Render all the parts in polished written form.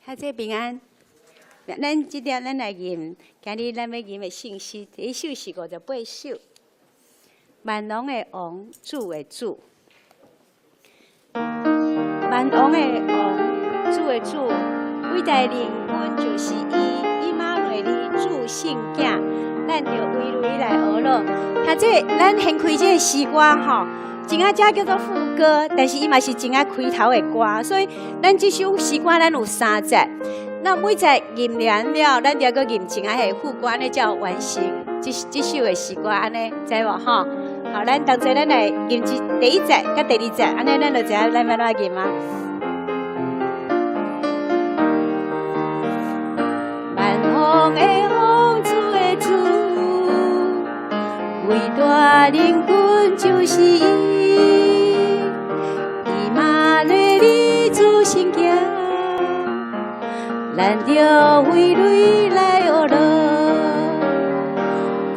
大家平安。咱即条咱来吟，今日咱要吟的信息，第一首是58首。万王的王，主的主。万王的王，主的主，伟大灵君就是伊，以马内利主圣囝，咱就围绕伊来学咯。像这咱先开这个诗歌吼。 真啊，这叫做副歌，但是伊嘛是真啊开头的歌，所以咱这首诗歌咱有3节，那每节吟完了，咱就要吟真啊的副歌，安尼才有完成这首的诗歌，安尼知无吼？好，咱同齐咱来吟第一节甲第2节，安尼咱就知影咱要怎吟啊。万王的王，主的主，伟大灵君就是伊。 主圣囝，咱着为雷来学乐。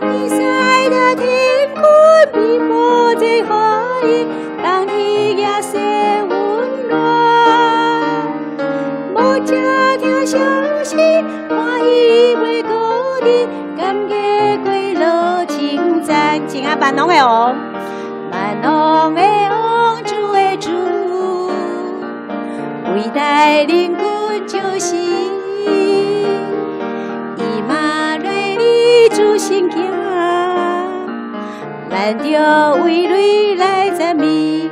你使得天空比魔在花意，当天夜色温暖。无家听消息，欢喜为高地，感激归乐称赞。真啊，万王的王，万王的王，主的主。 伟大灵君就是伊，以马内利主圣囝，咱着为雷来赞美。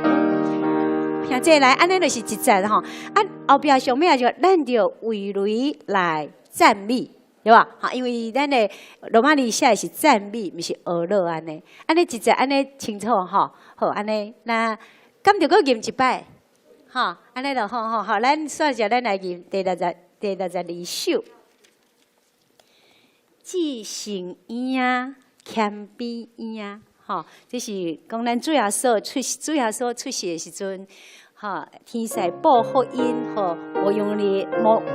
听这来，安尼就是一节吼。啊，后壁上面就咱着为雷来赞美，对吧？哈，因为咱的罗马尼写的是赞美，不是俄乐安尼。安尼一节安尼清楚吼，好安尼。那咁就搁吟一摆。 哈，安尼就好，咱算下咱来吟第62首。至圣婴啊，谦卑婴啊，吼，这是讲咱主耶稣出世的时阵，哈，天使报福音，吼，我用你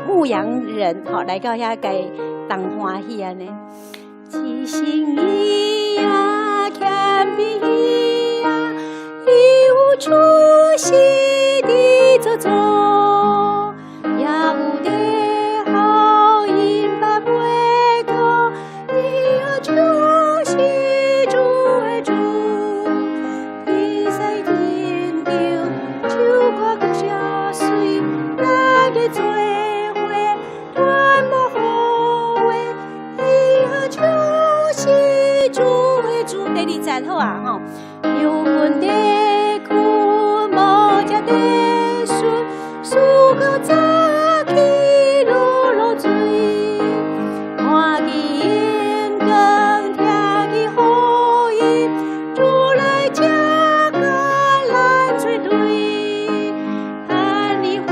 牧羊人，吼，来到遐该当欢喜安尼。至圣婴啊，谦卑婴啊，你有出世。 做做，也有的好因把回头，你要就是主的主，你在天中就跨过下水，那个做伙断无后悔，你要就是主的主。第2节好啊吼，有阮的苦无家的。 苏个早起落落水，看见光，听见好音，主来接个咱做对，喊你欢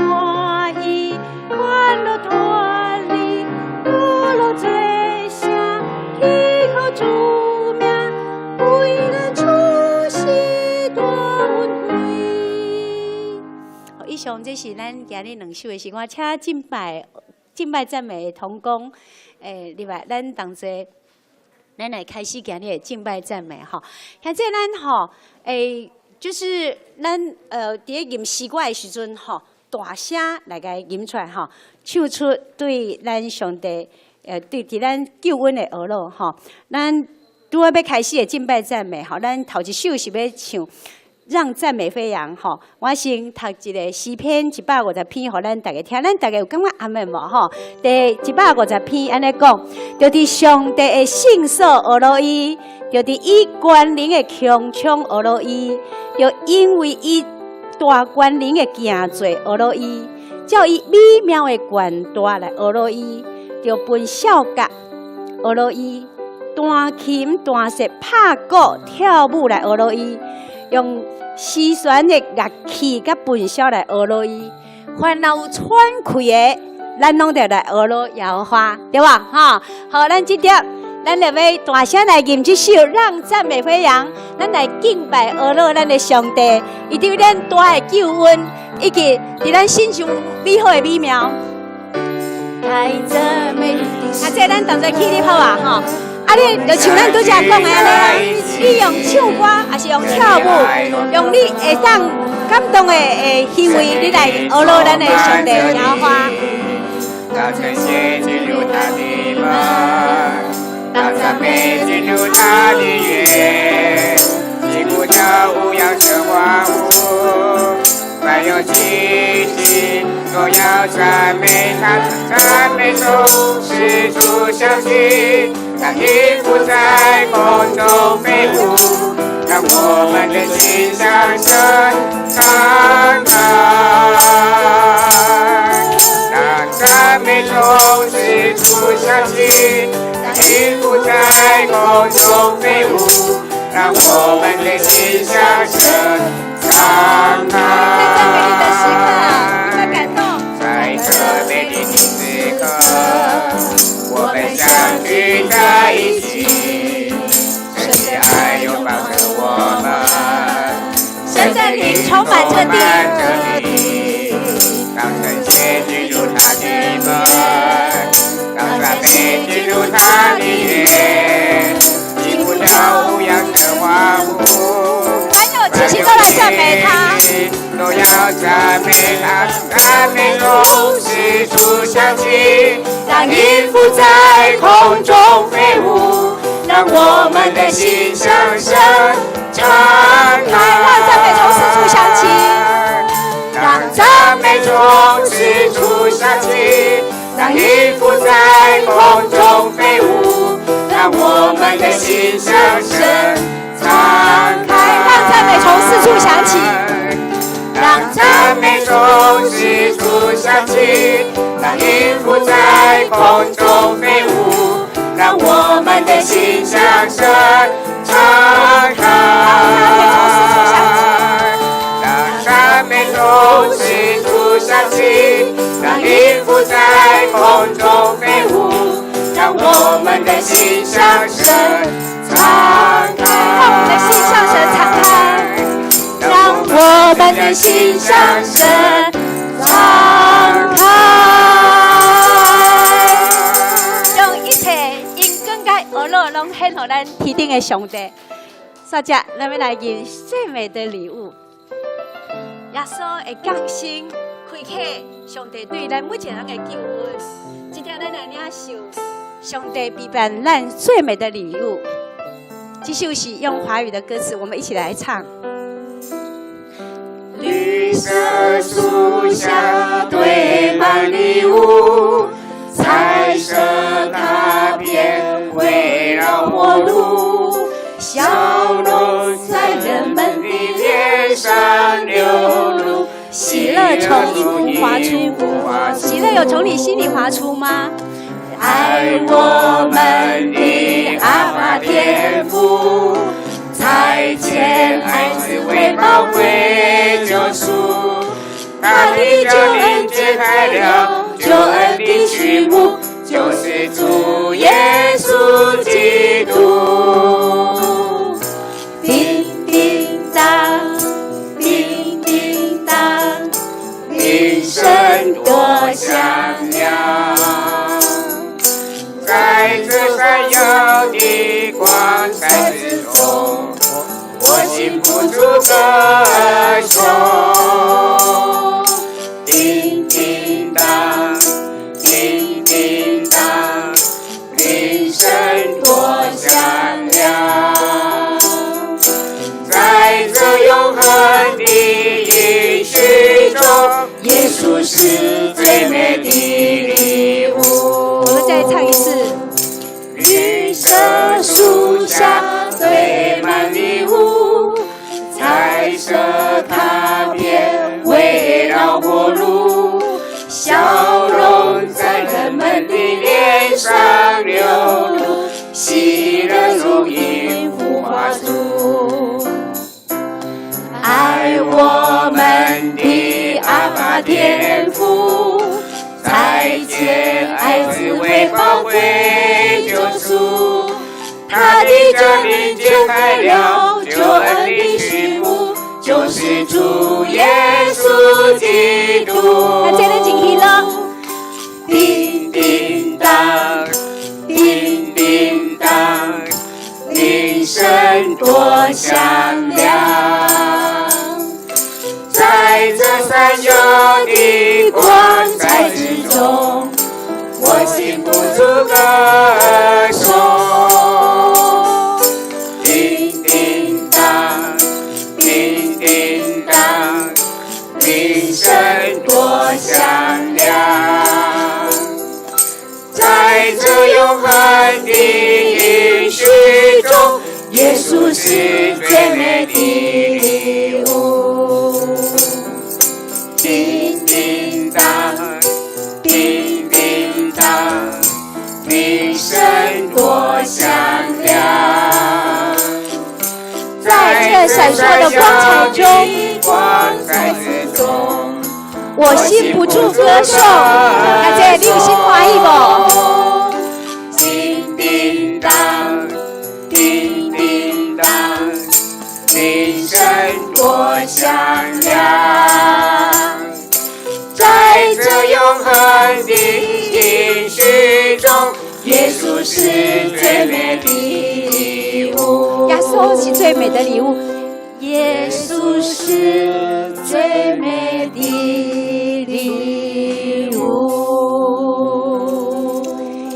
喜，欢乐团里，落落做声，祈求主名，为咱出世大恩惠。以上这是咱今日2首的诗歌，请敬拜赞美同工，另外咱同齐，咱来开始今日的敬拜赞美哈。现在咱吼，就是咱伫咧吟诗歌的时阵吼，大声来甲吟出来吼，唱出对咱上帝对伫咱救恩的学咯吼。咱拄要开始的敬拜赞美吼，咱头一首是要唱。 让赞美飞扬吼！我先读一个诗篇150篇，互咱大家听。咱大家有感觉阿门无吼？第150篇安尼讲，就伫上帝的圣所学落伊，就伫伊关灵的穹苍学落伊，就因为伊大关灵的行做学落伊，照伊美妙的冠带来学落伊，就分小角学落伊，弹琴弹瑟拍鼓跳舞来学落伊。 用丝弦的乐器甲分晓来学落伊，烦恼喘气的，咱拢着来学落摇花，对吧？哈，好，咱即条，咱就要大声来吟这首《让赞美飞扬》，咱来敬拜学落咱的上帝，伊对咱大的救恩，以及伫咱身上美好的美妙。来赞美，啊，这咱同齐起立好啊，哈。 啊，你就像咱拄则讲的安尼啊，你用唱歌，还是用跳舞，用你会当感动的行为，你来学落咱的上帝摇花。当晨曦进入他的门，当赞美进入他的园，击鼓跳舞扬声欢呼，凡有气息都要赞美他，赞美中使主响起，让音符在空中飞舞，让我们的心向神敞开。让赞美中使主响起，让音符在空中飞舞，让我们的心向神敞开。在这美丽的时刻，我们相聚在一起，神的爱拥抱着我们，神的灵充满这地，当晨曦进入他的门，当赞美进入他的园，击鼓跳舞扬声欢呼，凡有气息都来赞美他，都要赞美他，赞美中使主响起，让音符在空中飞舞，让我们的心向神敞开。让赞美中使主响起，让赞美中使主响起，让音符在空中飞舞，让我们的心向神敞开。让赞美从四处响起，让赞美中使主响起，让音符在空中飞舞，让我们的心向神敞开。让赞美中使主响起，让音符在空中飞舞，让我们的心向神敞开。让我们的心向神敞开。用一切因更加而乐，拢献给咱天顶的上帝。所以，咱们来迎最美的礼物。耶稣的降生开启上帝对咱每一个人的救恩。今天咱来领受上帝陪伴咱最美的礼物。这首是用华语的歌词，我们一起来唱。绿色树下堆满礼物，彩色卡片围绕活路，笑容在人们的脸上流露，喜乐从阴部滑出，喜乐有从你心里滑出吗？爱我们的阿爸天父，差遣爱子为宝贵救赎，他的救恩揭开了救恩的序幕，就是主耶稣基督。叮叮当，叮叮当，铃声多响亮，在这闪耀的光彩之中，我禁不住歌颂。叮叮当，叮叮当，铃声多响亮，在这永恒的应许中，耶稣是最美的礼物。我们再唱一次。绿色树下堆满礼物，彩色卡片围绕活路，笑容在人们的脸上流露，喜乐从音符画出。爱我们的阿爸天父，差遣爱子为宝贵救赎，他的救名揭开了救恩的序幕，就是主耶稣基督。那这个进去了。叮叮当，叮叮当，铃声多响亮，在这闪耀的光彩之中，心不住歌颂。叮叮当，叮叮当，铃声多响亮，在这永恒的应许中，耶稣是最美的礼物。叮叮当，叮叮当，铃声多响亮，在这闪烁的光彩之中，我心不住歌颂。阿姐，你有心欢喜无？叮叮当，叮叮当，铃声多响亮，在这永恒的应许中，耶稣是最美的礼物。耶稣是最美的礼物，耶稣是最美的礼物。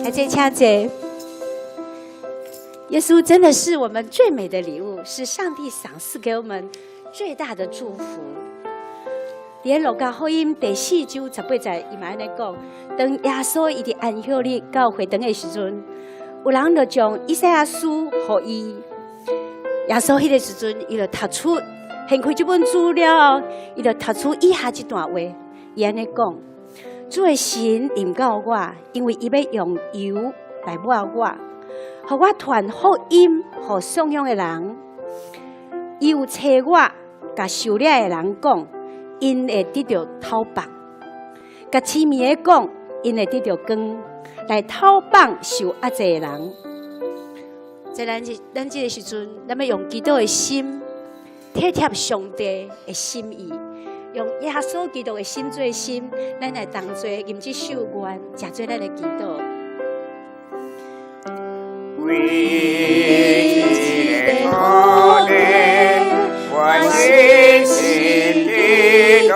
来，这请坐。耶稣真的是我们最美的礼物，是上帝赏赐给我们最大的祝福。连路加福音第4章18节，伊嘛安尼讲：当耶稣伊伫安息日到会堂的时阵，有人就将以赛亚书给伊。耶稣迄个时阵，伊就读出，掀开这本资料，伊就读出以下一段话，伊安尼讲：主的神临到我，因为伊要用油来抹我。互我传福音，互丧仰的人，伊有找我，甲受了的人讲，因会得到讨棒；甲痴迷的讲，因会得到光，来讨棒受压制的人。在咱这个时阵，咱要用基督的心，体贴上帝的心意，用耶稣基督的心做心，咱来同做吟这首歌，食做咱的基督。为你的苦难，我心心地动，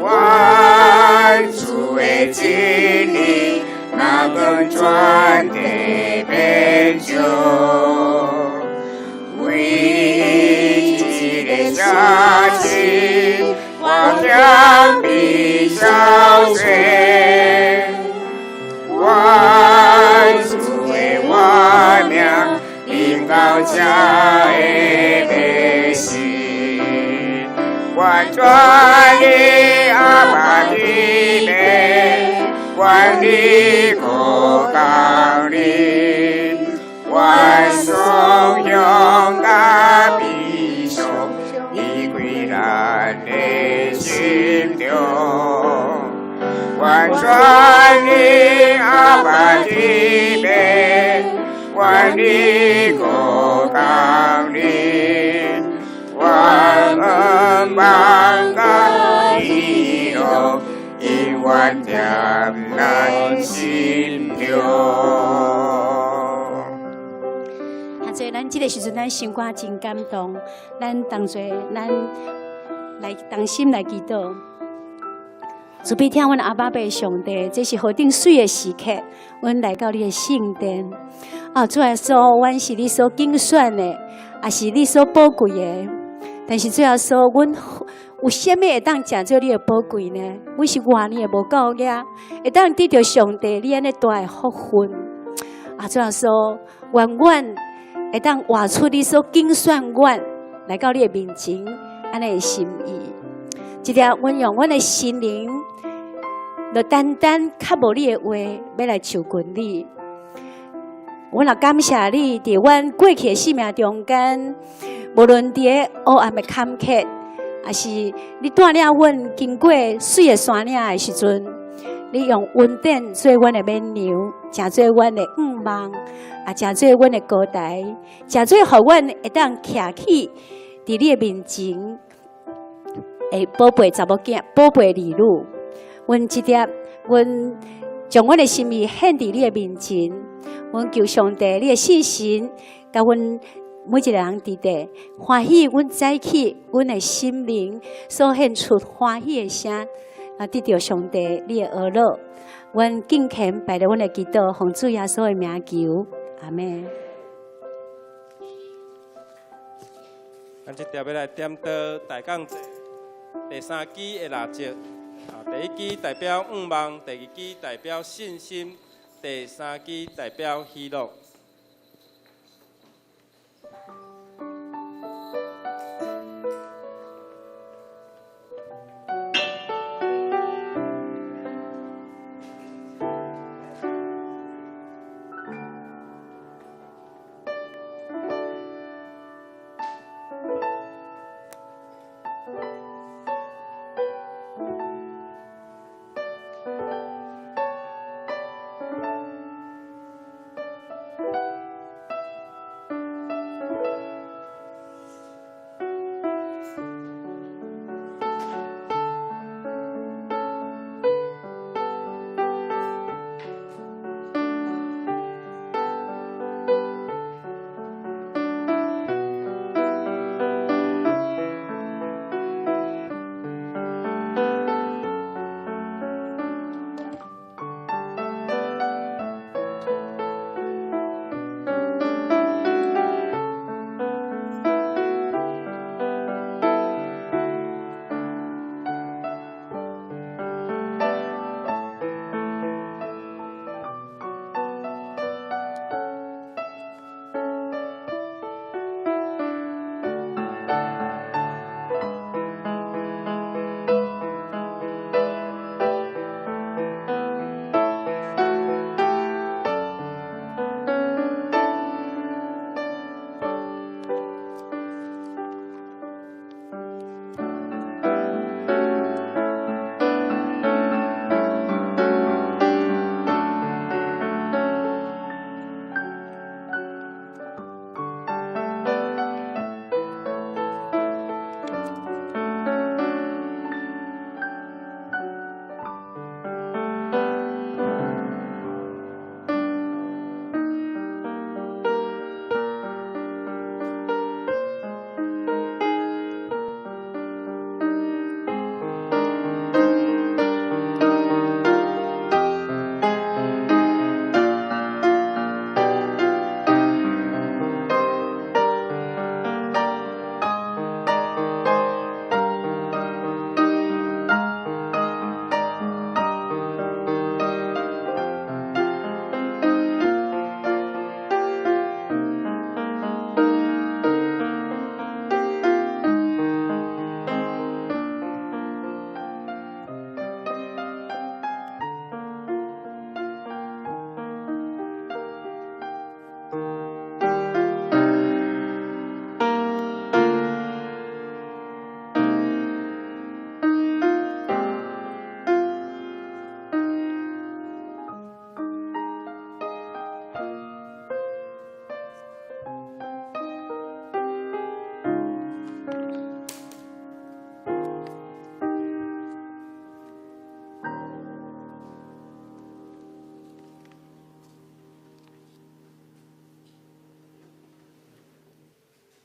万主的经历，那更转的变救，为你的家庭，我将必消碎。万主的我名，领到家的百姓，万转的阿爸的面，万的国降临，万颂咏大必胜，已归咱的心中。万转的阿爸的面，万里国降临，万恩万感意容，一万点难心中。所以咱这个时阵，咱心肝真感动，咱当作咱来同心来祈祷。主必听阮阿爸爸上帝，这是何等水的时刻，阮来到你的圣殿。主耶稣，阮是你所拣选的，也是你所宝贵的。但是主耶稣，阮有啥物会当食做你的宝贵呢？阮是外年的无够额，会当得到上帝你安尼大的福分。主耶稣，愿阮会当活出你所拣选阮来到你的面前安尼的心意。一条，阮用阮的心灵。就单单较无你的话，要来求滚你。我也感谢你，伫阮过去的生命中间，无论伫个黑暗的坎坷，也是你带领阮经过水的山岭的时阵，你用稳定做阮的绵牛，真做阮的仰望，也真做阮的高台，真做互阮会当徛起伫你的面前，会宝贝查某囝，宝贝儿女。阮这点，阮将阮的心意献伫你的面前，阮求上帝你的信心，甲阮每一个人伫地欢喜，阮早起，阮的心灵所献出欢喜的声，得到上帝你的恩乐。阮敬虔拜了阮的祈祷，奉主耶稣的名求，阿门。咱即条要来点到大港节第3支的蜡烛。第1支代表愿望，第2支代表信心，第3支代表喜乐。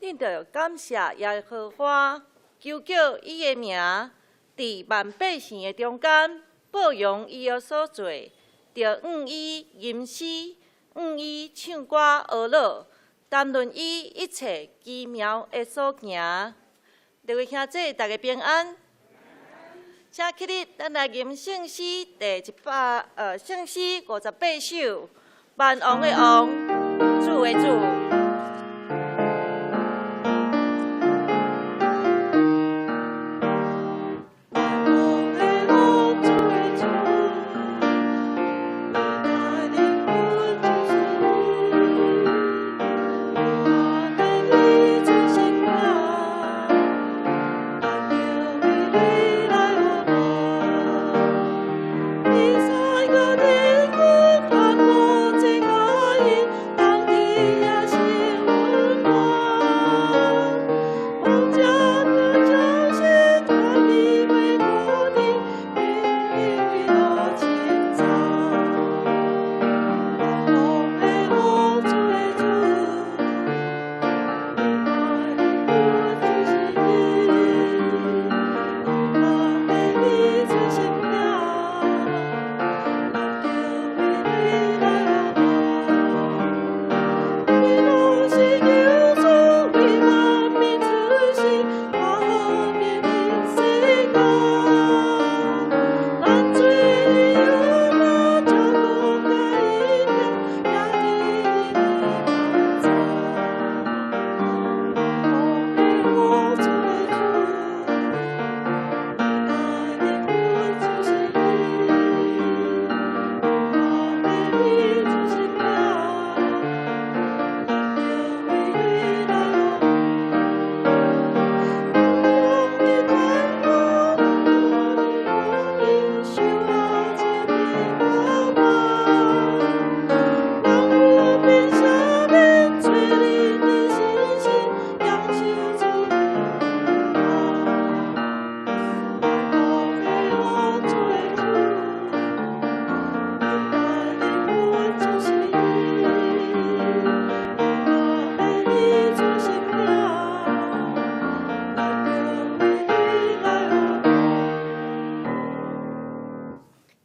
恁着感谢耶和华，求叫伊的名伫万百姓的中间报扬伊的所做，着愿伊吟诗，愿伊唱歌学乐，谈论伊一切奇妙的所行。各位兄弟，大家平安。请起立，咱来吟圣诗圣诗58首，万王的王，主的主。在个天空看我最爱，当你呀。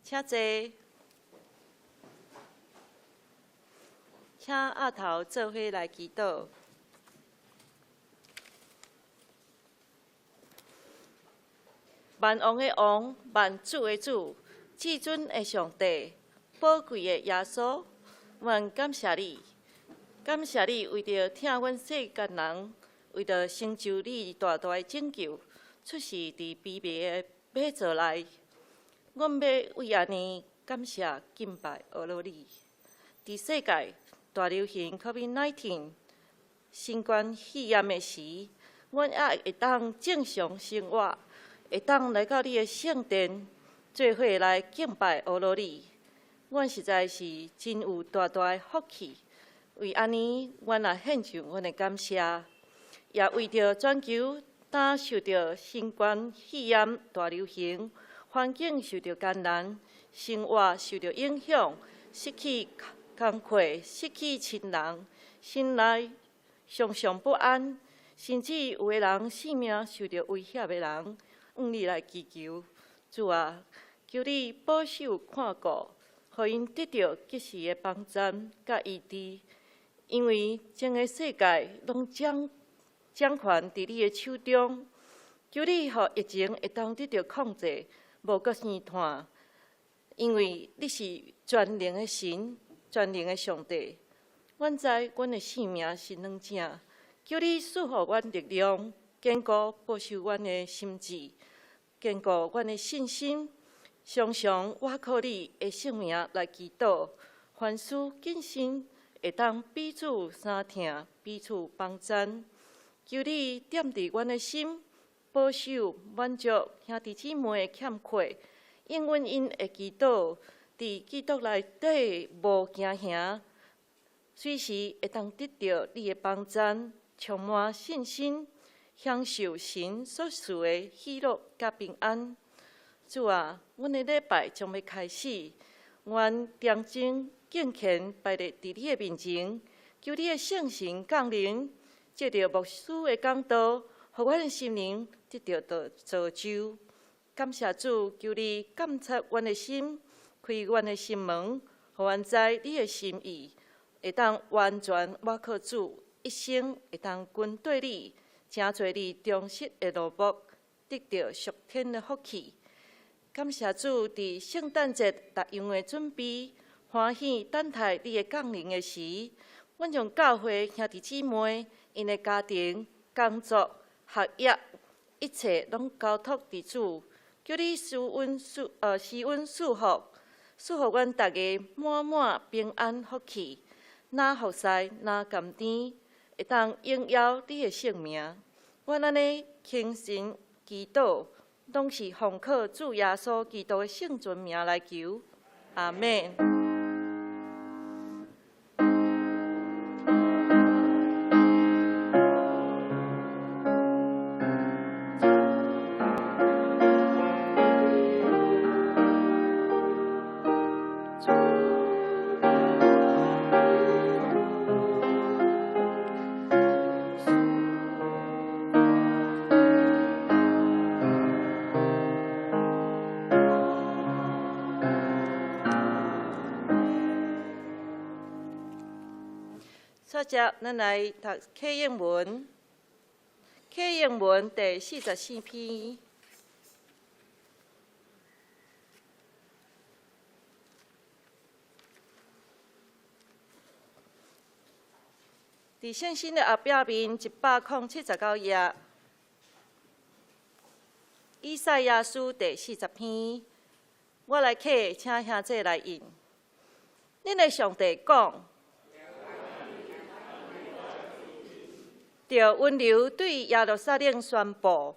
请坐，请额头做伙来祈祷。万王的王，万主的主，至尊的上帝，宝贵的耶稣，阮感谢你，感谢你为着听阮世间人，为着成就你大大的拯救，出世伫卑微的马槽内。阮要为安尼感谢敬拜阿罗你。伫世界大流行 COVID-19 新冠肺炎的时，阮也会当正常生活，会当来到你的圣殿，做伙来敬拜阿罗你。阮实在是真有大大的福气。为安尼，阮也献上阮的感谢，也为着全球担受着新冠肺炎大流行。环境受到艰难，生活受到影响，失去工课，失去亲人，心内常常不安，甚至有个人性命受到威胁的人，向你来祈求。主啊，求你保守看顾，互因得到及时的帮助甲医治，因为整个世界拢掌权伫你的手中。求你互疫情会当得到控制。无搁生炭，因为你是全能的神，全能的上帝。阮知阮的性命是软正，求你赐予阮力量，坚固保守阮的心智，坚固阮的信心。常常倚靠你的圣名来祈祷，凡事谨慎，会当彼此相听，彼此帮衬。求你点伫阮的心。保守满足兄弟姊妹的欠缺，应允因的祈祷，伫基督内底无惊吓，随时会当得到你的帮助，充满信心，享受神所赐的喜乐甲平安。主啊，阮的礼拜将要开始，阮定睛敬虔摆伫你的面前，求你的圣神降临，借着牧师的讲道。互阮的心灵得到造就，感谢主，求你监察阮的心，开阮的心门，互阮知你的心意，会当完全倚靠主，一生会当跟对你，真做你忠实的奴仆，得到属天的福气。感谢主，伫圣诞节逐样的准备，欢喜等待你的降临的时，阮从教会兄弟姊妹，因的家庭、工作。学业一切拢交托伫主，叫你施恩赐福，赐福阮大家满满平安福气，哪服侍哪甘甜，会当荣耀你的圣名。阮安尼虔诚祈祷，拢是奉靠主耶稣基督的圣尊名来求，阿们。接着，咱来读课英文。课英文第44篇。伫圣经的后壁面179页，以赛亚书第40篇。我来刻，请兄弟来印。恁的上帝讲。着温柔对耶路撒冷宣布，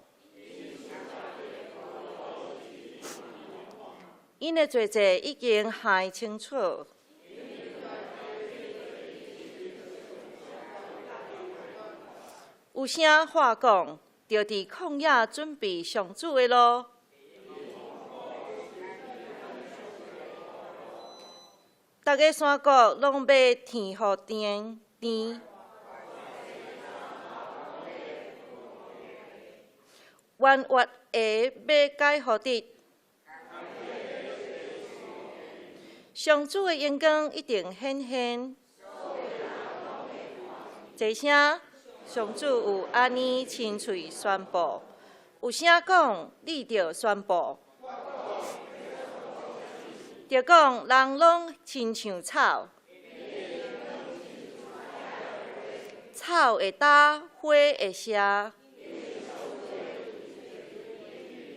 因的罪责已经还清楚。有声话讲，着伫旷野准备上主的路。逐个山谷拢要天互颠。弯弯的要解互直，上主的眼光一定显现。一声，上主有安尼亲嘴宣布，有声讲你着宣布，着讲人拢亲像草，草会干，花会谢。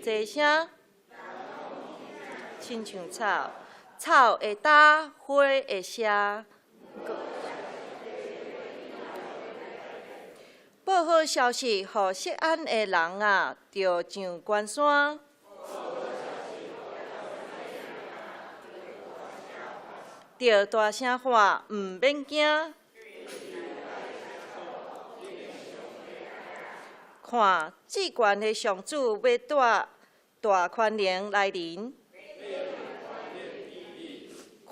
一声，亲像草，草会干，花会谢。报好消息，互锡安的人啊，着上关山。着大声喊，毋免惊。看，至悬的上主要带大权能来临。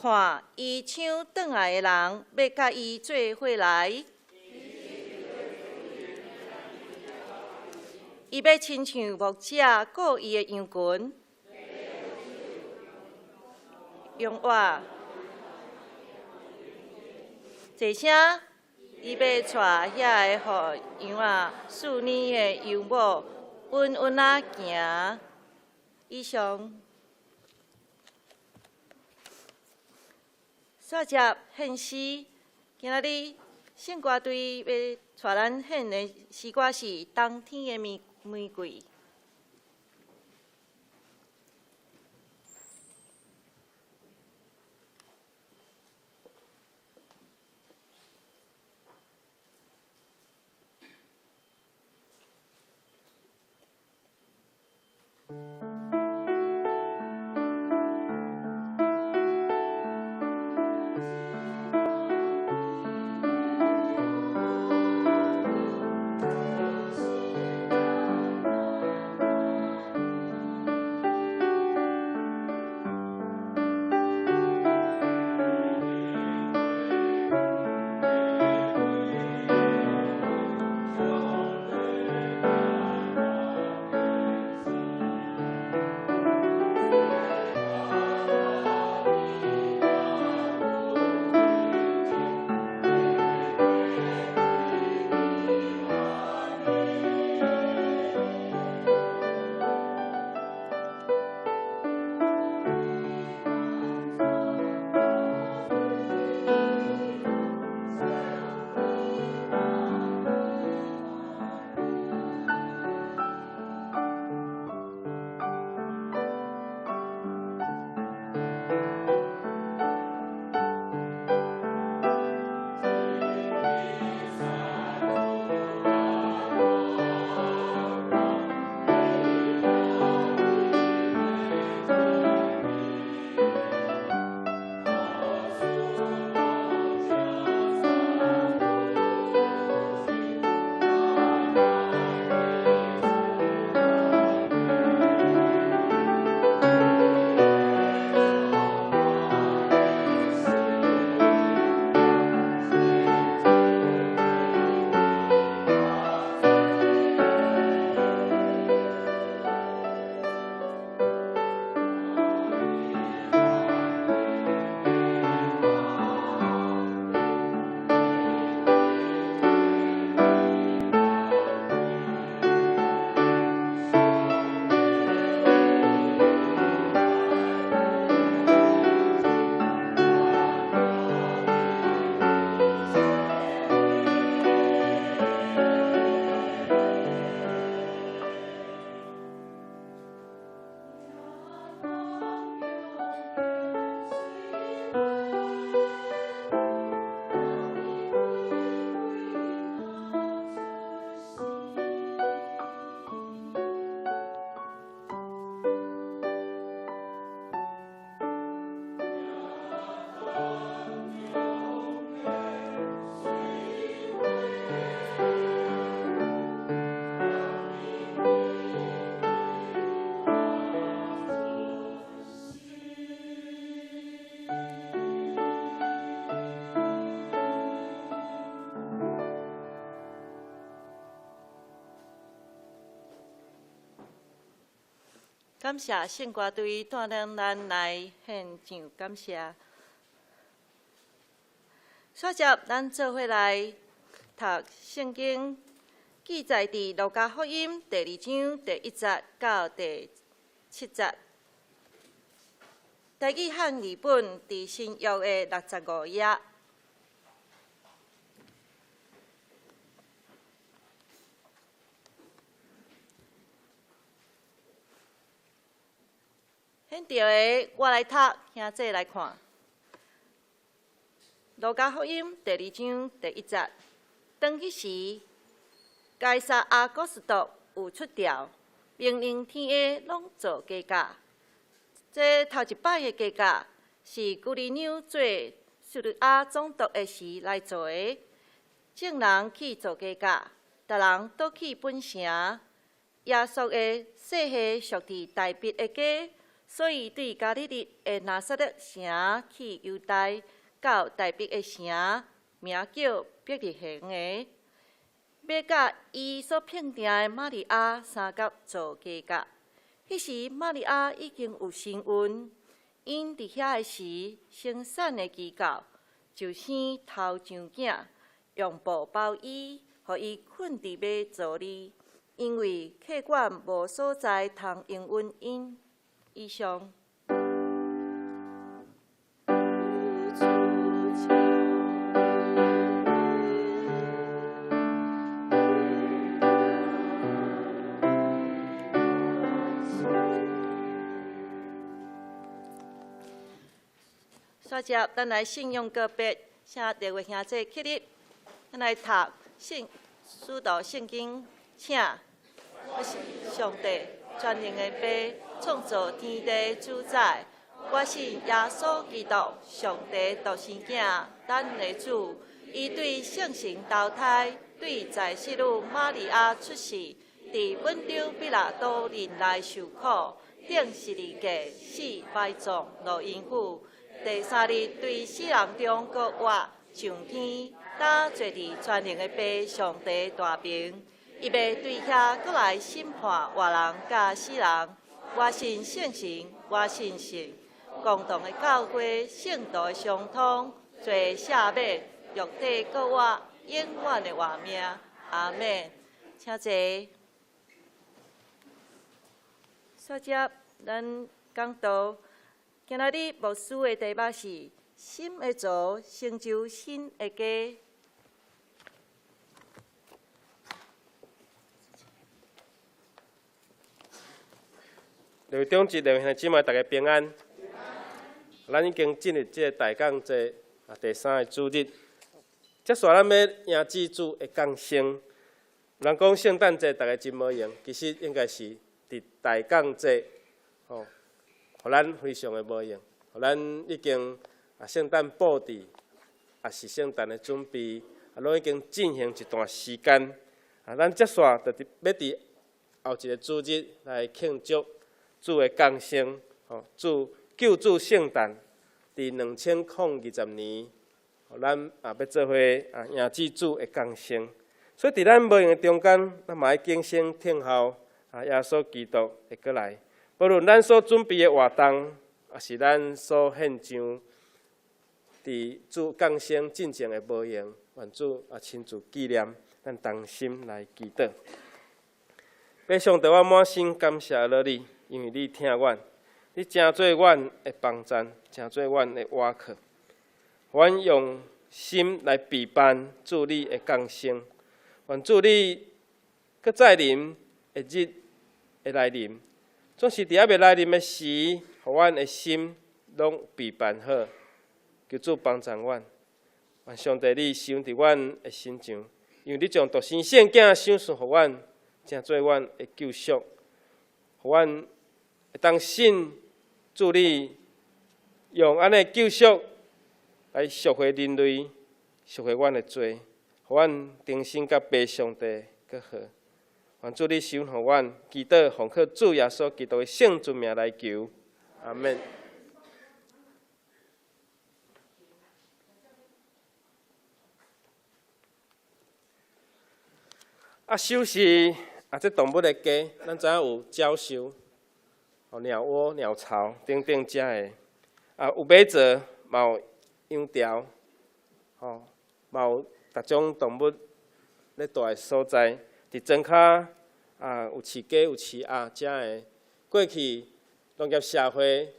看，伊抢转来的人，要甲伊做伙来。伊要亲像牧者顾伊的羊群，用话一声，伊要带遐个互羊仔4年的羊母稳稳啊行。以上，煞接献诗，今仔日圣歌队要带咱献的诗歌是《冬天的玫瑰》。感谢圣歌队带领咱来献上感谢。接着，咱做伙来读圣经，记载伫路加福音第2章第1节到第7节。台语汉译本伫新约的65页。选到的我来读，兄弟来看。路加福音第2章第1节，当迄时，该撒阿古斯都有出调，命令天下拢做加价。这头一摆的加价是古利纽做叙利亚总督的时来做的。众人去做加价，逐人倒去本城。耶稣的细下属伫大毕的家，所以对加利利的拿撒勒城去犹大。到大毕的城，名叫伯利恒的，要甲伊所聘定的玛利亚三角做加价。迄时玛利亚已经有身孕，因伫遐的时生产的期到，就生头上囝，用布包伊，互伊困伫马座里，因为客馆无所在通应允因。以上。接着，咱来信用个别，请各位兄弟起立，咱来读使徒圣经，请。我是上帝全能的爸，创造天地主宰。我信耶稣基督，上帝独生囝，咱的主。伊对圣神投胎，对在世女玛利亚出世，伫本州比拉多任内受苦，顶十字架死埋葬落阴府。第3日，对死人中搁活上天，今坐伫全能的爸上帝大名，伊要对遐搁来审判活人甲死人。我信圣神，我信神，共同的教会，圣道的相通，做赦免，肉体搁活，永远的活命。阿门。请坐。接着，咱讲道。今仔日牧师的题目是“新的族成就新的家”。六中节六兄姊妹大家平安。咱已经进入这个大降节第3个主日，接下来咱要迎祭主的降生。人讲圣诞节大家真无用，其实应该是伫大降节，吼。互咱非常的无用，互咱已经圣诞布置，也是圣诞的准备，拢已经进行一段时间。咱接续要伫后一个主日来庆祝主的降生，救主圣诞伫2020年，互咱要做伙迎祭主的降生。所以伫咱无用的中间，咱嘛要警醒听候耶稣基督会过来。无论咱所准备的活动，也是咱所献上伫主降生进前的无用，愿主亲自纪念，咱同心来祈祷。爸上帝，我满心感谢了你，因为你听阮，你真做阮的帮赞，真做阮的倚靠。阮用心来陪伴主你的降生，愿主你搁再临的日会来临。总是伫还未来临的时，互阮的心拢备办好，求主帮助阮。愿上帝你想伫阮的心上，因为你将独生圣囝赏赐互阮，正做阮的救赎，互阮会当信主你用安尼救赎来赎回人类，赎回阮的罪，互阮重新甲爸上帝搁好。愿主你赏互阮，祈祷奉靠主耶稣基督的圣尊名来求，阿门。兽是这动物的家，咱知影有鸟兽、鸟窝、鸟巢等等遮的，有马座，嘛有羊条，嘛有各种动物咧住的所在，伫庄骹有饲鸡有饲鸭，遮的过去农业社会，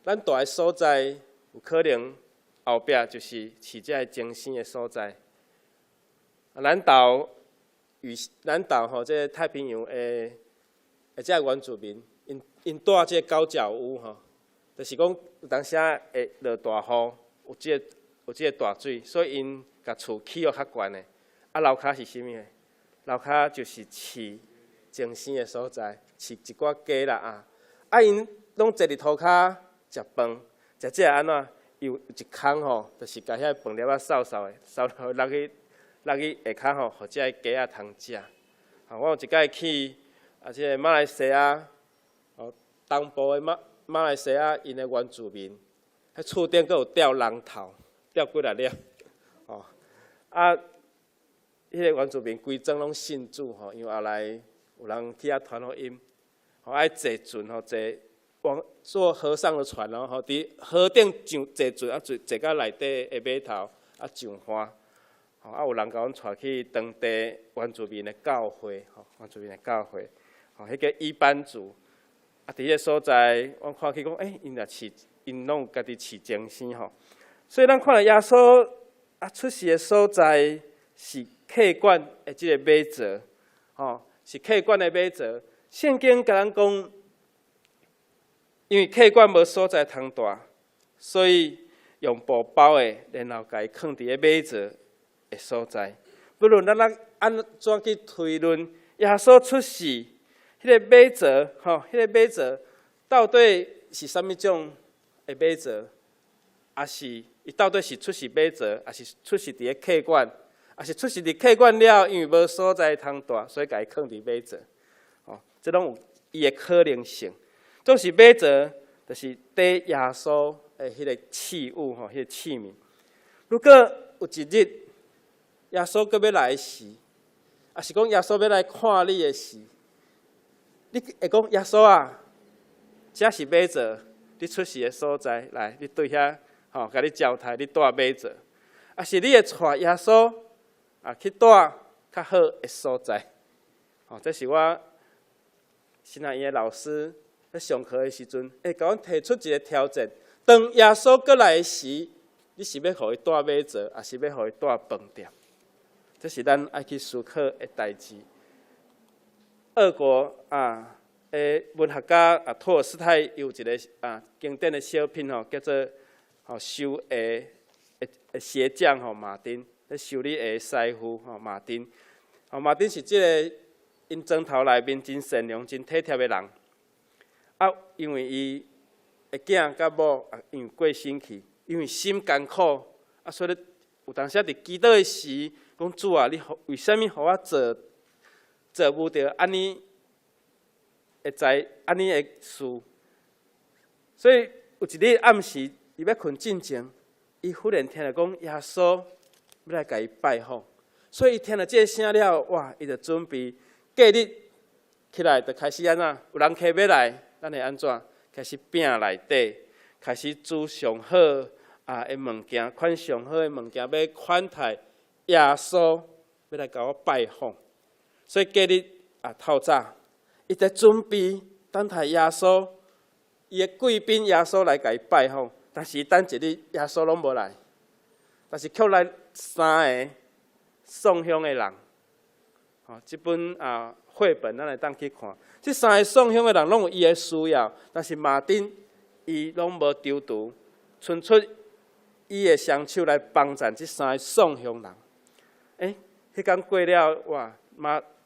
咱住的所在有可能后壁就是饲遮精生的所在。咱岛这太平洋的这原住民，因住这高脚屋就是讲有当时会落大雨，有这个大水，所以因甲厝起落较悬的。楼骹是啥物的？楼骹就是饲精生的所在，饲一寡鸡啦因拢坐伫涂骹食饭，食这安怎？有一空就是甲遐饭粒扫的，扫落去下骹互这鸡仔通食。我有一摆去这个马来西亚东部的马来西亚因的原住民，迄厝顶阁有吊人头，吊几来粒迄个原住民规庄拢信主因为后来有人去遐传福音，爱坐船坐做和尚的船伫河顶坐船坐到内底的码头上岸。有人甲阮带去当地原住民的教会，迄个伊班族伫迄个所在，我看去讲，因拢有家己饲精生所以咱看到耶稣出世的所在是客观的即个马槽，是客观的马槽。圣经甲咱讲，因为客观无所在通住，所以用布包的，然后甲伊放伫个马槽的所在。不论咱安怎去推论耶稣出世，迄个马槽，迄个马槽到底是啥物种的马槽？还是伊到底是出世马槽，还是出世伫个客观？还是出世伫客观了，因为无所在通住，所以甲伊放伫马槽。这拢有伊的可能性。总是马槽，就是缀耶稣的迄个器物迄个器皿。如果有一日耶稣阁要来时，也是讲耶稣要来看你的时，你会讲耶稣啊，这是马槽，你出世的所在，来，你对遐甲你交代，你住马槽，啊是你会带耶稣去住较好的所在。这是我新学院的老师在上课的时阵，甲阮提出一个挑战：当耶稣过来的时，你是要互伊住马槽，还是要互伊住饭店？这是咱爱去思考的代志。俄国文学家托尔斯泰有一个经典的小品叫做修鞋鞋匠马丁，咧修理鞋师傅马丁。马丁是即个因庄头内面真善良、真体贴的人。因为伊的囝甲某因为过身去，因为心艰苦所以有当时伫祈祷的时，讲主啊，你为什么互我做不到安尼安尼的事？所以有一日暗时，伊要困进前，伊忽然听到讲耶稣要来甲伊拜访，所以伊听到这个声了，哇！伊就准备隔日起来，就开始安怎？有人客要来，咱会安怎？开始饼内底，开始煮上好的物件，款上好的物件，要款待耶稣要来甲我拜访。所以隔日透早，伊在准备等待耶稣，伊的贵宾耶稣来甲伊拜访。但是等一日，耶稣拢无来，但是却来3个送香的人。这本绘本咱来当去看，这3个送香的人拢有伊的需要，但是马丁伊拢无丢除，伸出伊的双手来帮助这3个送香人。迄天过了，哇！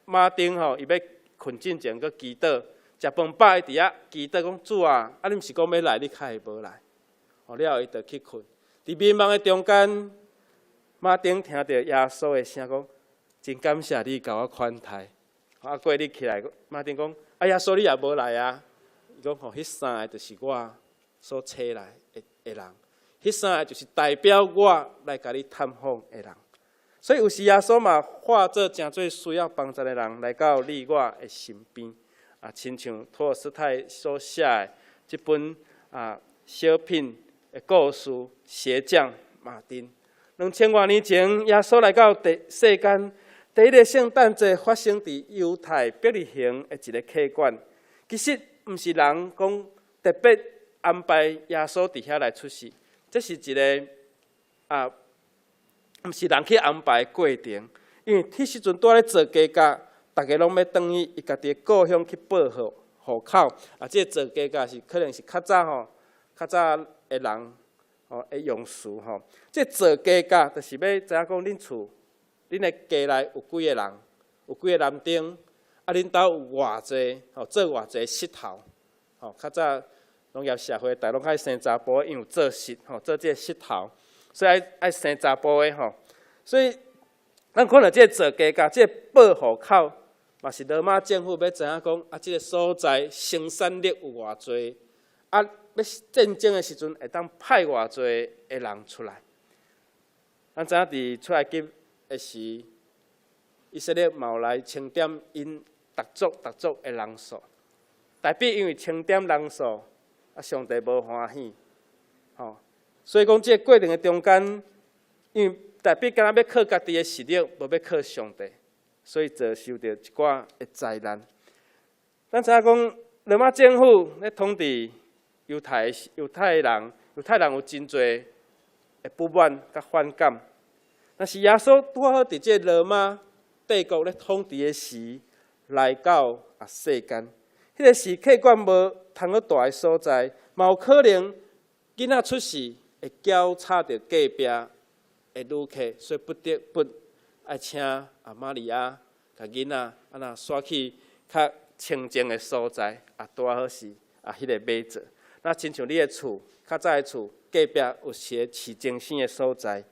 马丁伊要困进前搁祈祷，食饭饱伊伫遐祈祷讲主啊，你毋是讲要来，你较会无来？了后伊就去困。伫迷茫的中间，马丁听到耶稣的声讲。真感谢你甲我款待。过日起来，马丁讲：耶稣你也无来啊！伊讲：迄3个就是我所找来的人，迄3个就是代表我来甲你探访的人。所以有时耶稣嘛，化作真侪需要帮助的人来到你我的身边。亲像托尔斯泰所写的这本小品的故事《鞋匠马丁》， 2000多年前，耶稣来到世间，第一个圣诞节发生伫犹太伯利恒的一个客馆。其实毋是人讲特别安排耶稣伫遐来出世，这是一个毋是人去安排的过程。因为迄时阵拄咧做家家，大家拢要转去伊家己的故乡去报户口。这做家家是可能是较早的人的用词吼。这做家家就是要知影讲恁厝、恁的家内有几个人，有几个男丁，恁兜有偌济做偌济膝头。较早农业社会，大拢爱生查甫，因为做膝做这膝头，所以爱生查甫的吼。所以咱看到这做家家，这报户口，嘛是罗马政府要知影讲这个所在生产力有偌济，要战争的时阵会当派偌济的人出来。咱知影伫出埃及的时，以色列嘛有来清点因逐族的人数，代表因为清点人数，上帝无欢喜，所以讲这个过程的中间，因为代表敢若要靠家己的实力，无要靠上帝，所以遭受到一寡的灾难。咱知影讲，罗马政府咧统治犹太人有真侪的不满甲反感。但是耶稣拄好伫这罗马帝国咧统治的时来到世间，迄个时客观无通好大的所在，嘛有可能囡仔出世会搅吵着隔壁的旅客，所以不得不爱请玛利亚甲囡仔刷去较清静的所在，拄好是迄个马座。那亲像你的厝，较早的厝隔壁有一个市中心的所在，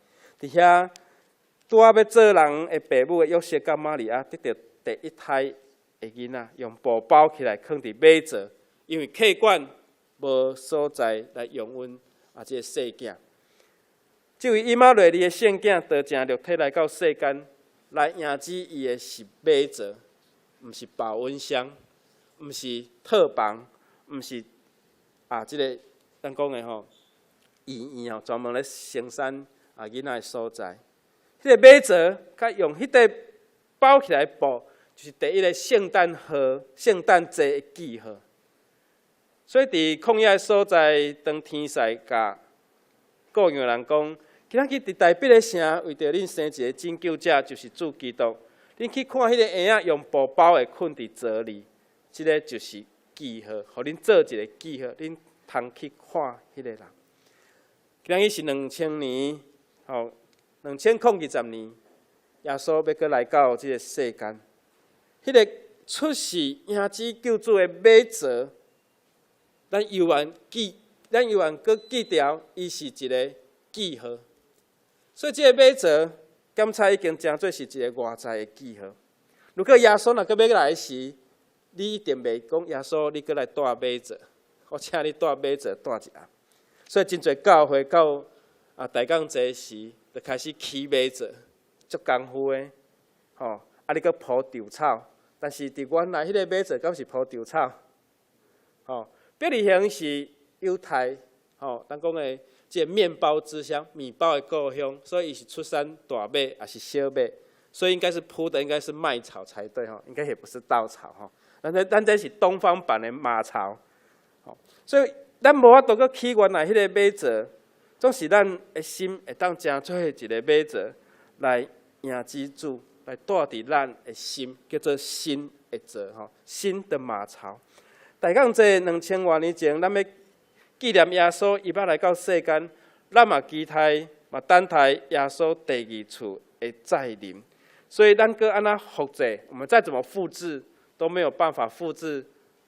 伫遐拄要做人的爸母的约瑟甲玛利亚得到第一胎的囡仔，用布包起来放伫马座，因为客馆无所在来养阮这个细囝。这位以马内利的圣囝道成肉体来到世间，来迎接伊的是马座，毋是保温箱，毋是套房，毋是这个咱讲的医院专门咧生产囡仔的所在。迄个马座甲用迄块包起来的布，就是第一个圣诞节的记号。所以伫旷野的所在，当天使甲各样人讲，今仔日伫大伯的城，为着恁生一个拯救者，就是主基督。恁去看迄个婴仔用布包的困伫座里，即个就是记号，互恁做一个记号，恁通去看迄个人。今仔日是2000年，2020年，耶稣要搁来到即个世间。迄个出世迎接救主的马座，咱犹原搁记条，伊是一个记号。所以即个马座，检查已经真做是一个外在的记号。如果耶稣若搁要来时，你一定袂讲耶稣，你搁来带马座，我请你带马座带一下。所以真侪教会到大港节时，就开始起马座，足功夫的，你搁铺稻草，但是伫原来迄个马座敢是铺稻草？伯利恒是犹太，咱讲的即个面包之乡，米包的故乡，所以伊是出产大马还是小马，所以应该是铺的应该是麦草才对，应该也不是稻草，咱这是东方版的马槽，所以咱无法度搁起原来迄个马座，总是咱的心会当真做一个马座来迎接主，来带伫咱的心，叫做新的座，新的马槽。大港节2000多年前，咱要纪念耶稣伊捌来到世间，咱嘛期待嘛等待耶稣第二次的再临。所以咱搁安那复制，我们再怎么复制都没有办法复制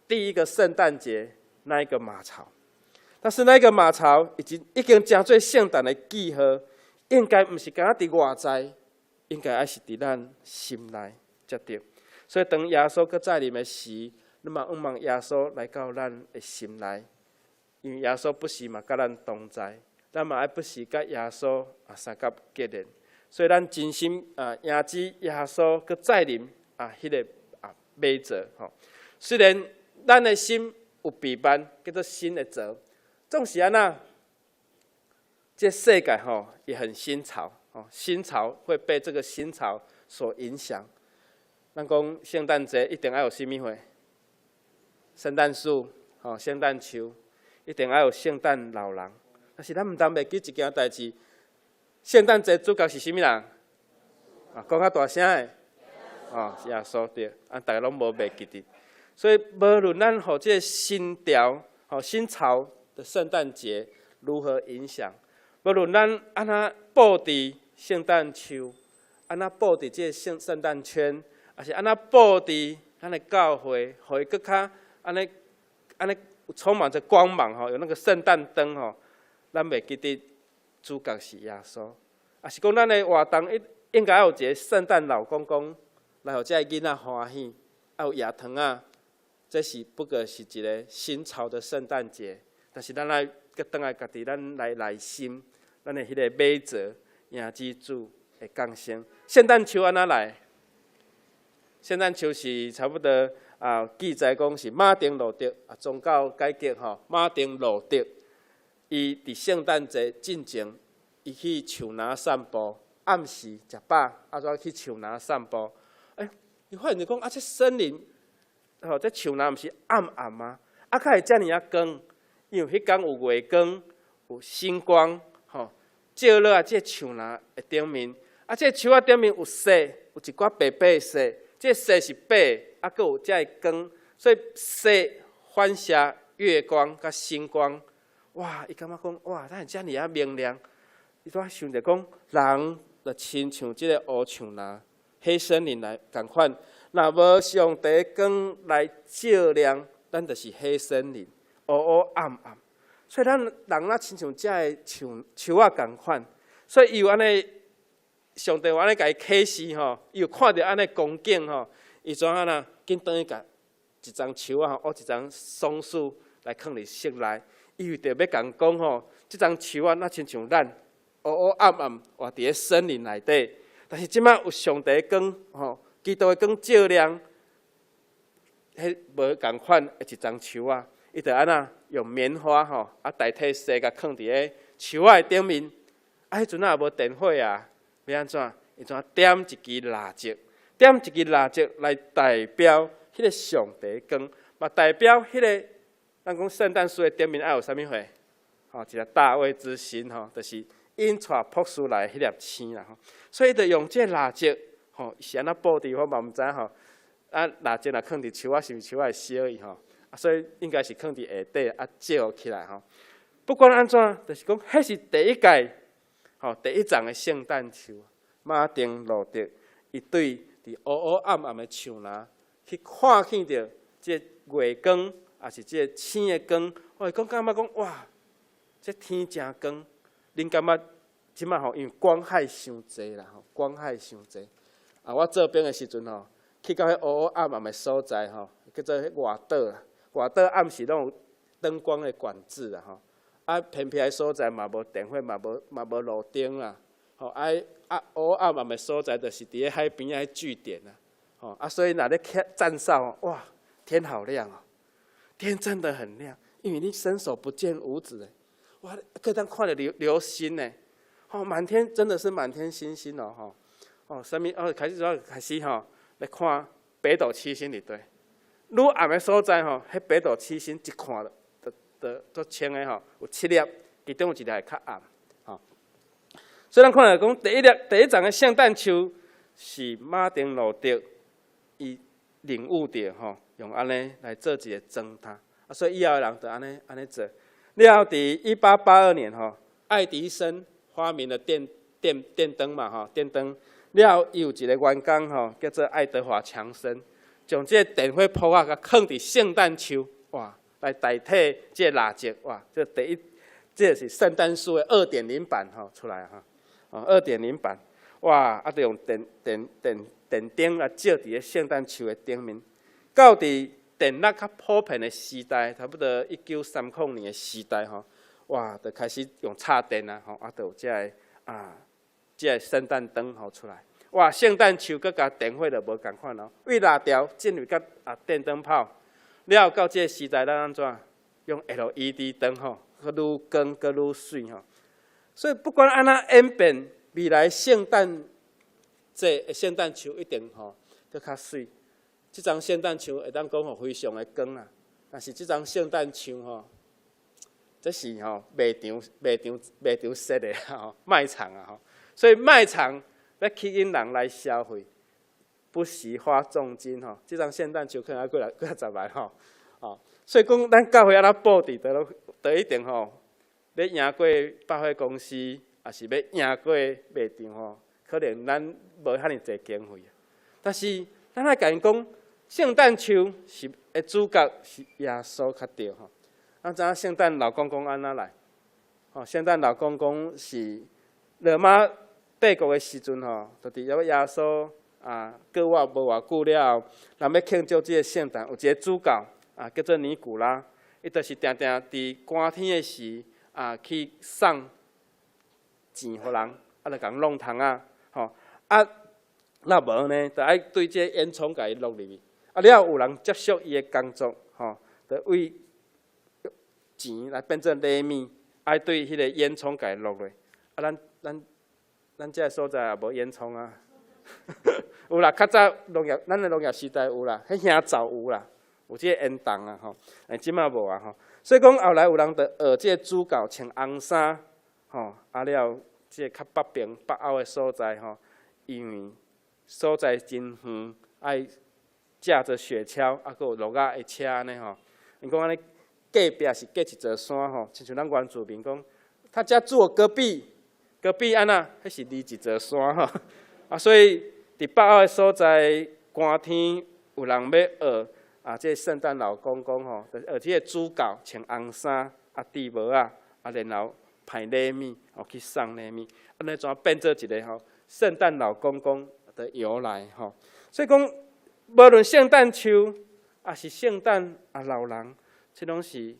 第一个圣诞节那一个马槽。但是那个马槽已经真做圣诞的记号，应该毋是敢若伫外在，应该还是伫咱心内才对。所以当耶稣搁再临的时，咱嘛仰望耶稣来到咱的心内，因为耶稣不时嘛甲咱同在，咱嘛爱不时甲耶稣三甲结连，所以咱真心迎接耶稣搁再临迄个马座虽然咱的心有弊病，叫做新的座，总是安那，这世界也很新潮，新潮会被这个新潮所影响。咱讲圣诞节一定要有什么会？圣诞树，圣诞树，一定要有圣诞老人。但是咱唔当袂记一件代志，圣诞节主角是什么人？讲较大声的，是耶稣对，大家拢无袂记得。所以无论咱互这新潮、新潮的圣诞节如何影响，无论咱安那布置圣诞树，安那布置这圣诞圈，还是安那布置咱的教会，互伊更较安尼充满着光芒有那个圣诞灯咱袂记得主角是耶稣，也是讲咱的活动应该有一个圣诞老公公来互这囡仔欢喜，要有野糖啊，这是不过是一个新潮的圣诞节，但是咱来搁倒来家己咱来内心，咱的迄个美泽迎之主的降生。圣诞树安怎来？圣诞树是差不多记载讲是马丁路德宗教改革马丁路德，伊伫圣诞节进前，伊去树林散步，暗时食饱，怎去树林散步？伊发现就讲这森林，这树林毋是暗暗吗？较会遮尔光，因为迄天有月光，有星光，照落这树林的顶面，这树仔顶面有雪，有一寡白白的雪。这雪是白，阁有遮个光，所以雪反射月光甲星光，哇！伊感觉讲，哇，咱遮尔明亮。伊拄仔想着讲，人就亲像即个乌树林、黑森林来共款，若无上帝光来照亮，咱就是黑森林，乌乌暗暗。所以咱人若亲像遮个树仔共款，所以伊有安尼。上帝有安尼甲伊启示伊有看到安尼光景伊怎啊呐？紧转去甲一丛树啊，挖一丛松树来放伫室内。伊为着要共讲即丛树啊，那亲像咱乌乌暗暗活伫咧森林内底。但是即摆有上帝光基督的光照亮，迄无共款的一丛树啊，伊着安那用棉花代替雪甲放伫咧树仔顶面。迄阵也无电火啊。要安怎？伊怎点一支蜡烛，点一支蜡烛来代表迄个上帝光，嘛代表迄个咱讲圣诞树的顶面爱有啥物货？一个大卫之星就是因带朴素来迄粒星啦。所以就用这蜡烛是安怎布置，我嘛毋知蜡烛若放伫树仔，是毋是树仔会烧伊所以应该是放伫下底照起来不管安怎，就是讲迄是第一届。第一丛的圣诞树，马丁路德，伊对伫乌乌暗暗的树林去看见着这月光，也是这星的光，我会感觉讲哇，这天真光。恁感觉即摆因为光害伤济啦，光害伤济。我做兵的时阵去到迄乌乌暗暗的所在叫做迄外岛啦，外岛暗时拢有灯光的管制啦偏僻的所在嘛无电火，嘛无路灯啦。乌暗暗的所在，就是伫咧海边仔据点啦。所以若咧站哨哇，天好亮天真的很亮，因为你伸手不见五指哇，可当看到流星满天真的是满天星星什么开始来看北斗七星伫对，愈暗的所在迄北斗七星一看都清的有7粒，其中有一粒会较暗所以咱看来讲，第一丛的圣诞树是马丁路德伊领悟着用安尼来做一个装塔所以以后的人就安尼做。了后伫1882年爱迪生发明了电灯嘛电灯了后，伊有一个员工叫做爱德华强森，将这个电火泡甲放伫圣诞树哇。来代替这蜡烛哇，这是圣诞树的2.0版出来2.0版哇，就用电灯来照伫咧圣诞树的顶面。到伫电力较普遍的时代，差不多1930年的时代哇，就开始用插电就有这个圣诞灯出来。哇，圣诞树佮甲电火就无共款为蜡条进入甲电灯泡。了到这个时代，咱安怎用 LED 灯愈光愈水所以不管安怎演变，未来圣诞节的圣诞树一定搁较水。即张圣诞树会当讲非常的光啊，但是即张圣诞树这是卖场设的卖场啊所以卖场要吸引人来消费，不惜花重金即张圣诞树可能要过10万所以讲咱教会安那布置，就一定要赢过百货公司，也是要赢过卖场可能咱无遐尼侪经费，但是咱爱甲因讲。圣诞树是的主角是耶稣较对咱知影圣诞老公公安怎来？圣诞老公公是罗马帝国的时阵就伫耶稣过活无偌久了后，人要庆祝这个圣诞，有一个主角叫做尼古拉，伊就是定定伫寒天的时去送钱互人，就共弄糖若无呢，就爱对这个烟囱甲伊落入去。了有人接受伊的工作，就为钱来变成礼物，爱对迄个烟囱甲伊落落。咱这个所在也无烟囱啊，有啦，较早咱的农业时代有啦，迄兄灶有啦，有这个烟筒即马无所以讲后来有人就学这个主教穿红衫，了这个较北边北欧的所在因为所在真远，爱。驾着雪橇，还有落仔的车安尼因讲安尼隔壁是隔一座山亲像咱原住民讲，他家住我隔壁安那，迄是离一座山所以伫北欧的所在，寒天有人要学这圣诞老公公就学这个主教穿红衫戴帽然后派礼物去送礼物，安尼怎变做一个圣诞老公公的由来所以讲。无论圣诞树，也是圣诞老人，这拢是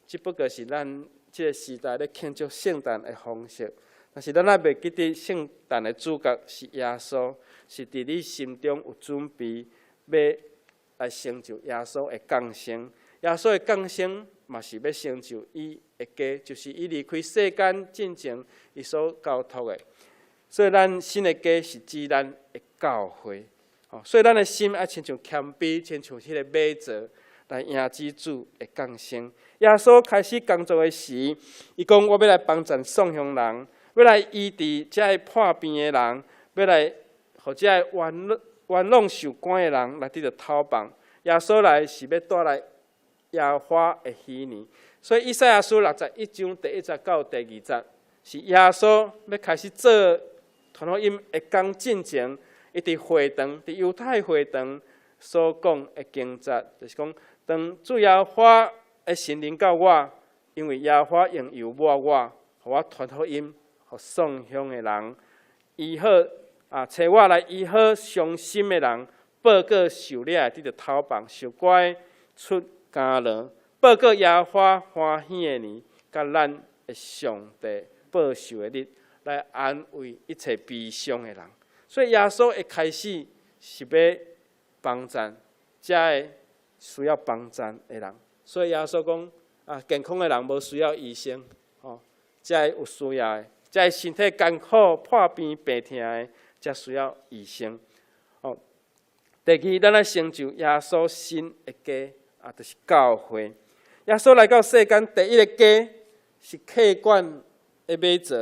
只不过是咱这个时代咧庆祝圣诞的方式。但是咱也袂记得圣诞的主角是耶稣，是伫你心中有准备要来成就耶稣的降生。耶稣的降生嘛是要成就伊的家，就是伊离开世间进前伊所交托的。所以咱新的家是指咱的教会。所以，咱的心爱亲像谦卑，亲像迄个马槽来迎接主的降生。耶稣开始工作的时，伊讲：我要来帮助送向人，要来医治这些破病的人，要来或者冤枉受关的人来得到讨棒。耶稣来是要带来耶和华的喜年。所以，以赛亚书61章第1节到第2节，是耶稣要开始做传福音的讲进前。伊伫会堂，伫犹太会堂所讲的经节，就是讲，当主耶和华的神临到我，因为耶和华用油抹我，互我传福音，互送乡的人医好找我来医好伤心的人，报告受了得到讨棒，受乖出家乐，报告耶和华欢喜的年，甲咱的上帝报仇的日，来安慰一切悲伤的人。所以耶稣一开始是要帮助这个需要帮助的人。所以耶稣讲健康的人无需要医生，这有需要的，这身体艰苦、破病、病痛的，才需要医生。第二，咱来成就耶稣新的家就是教会。耶稣来到世间，第一个家是客馆的马槽。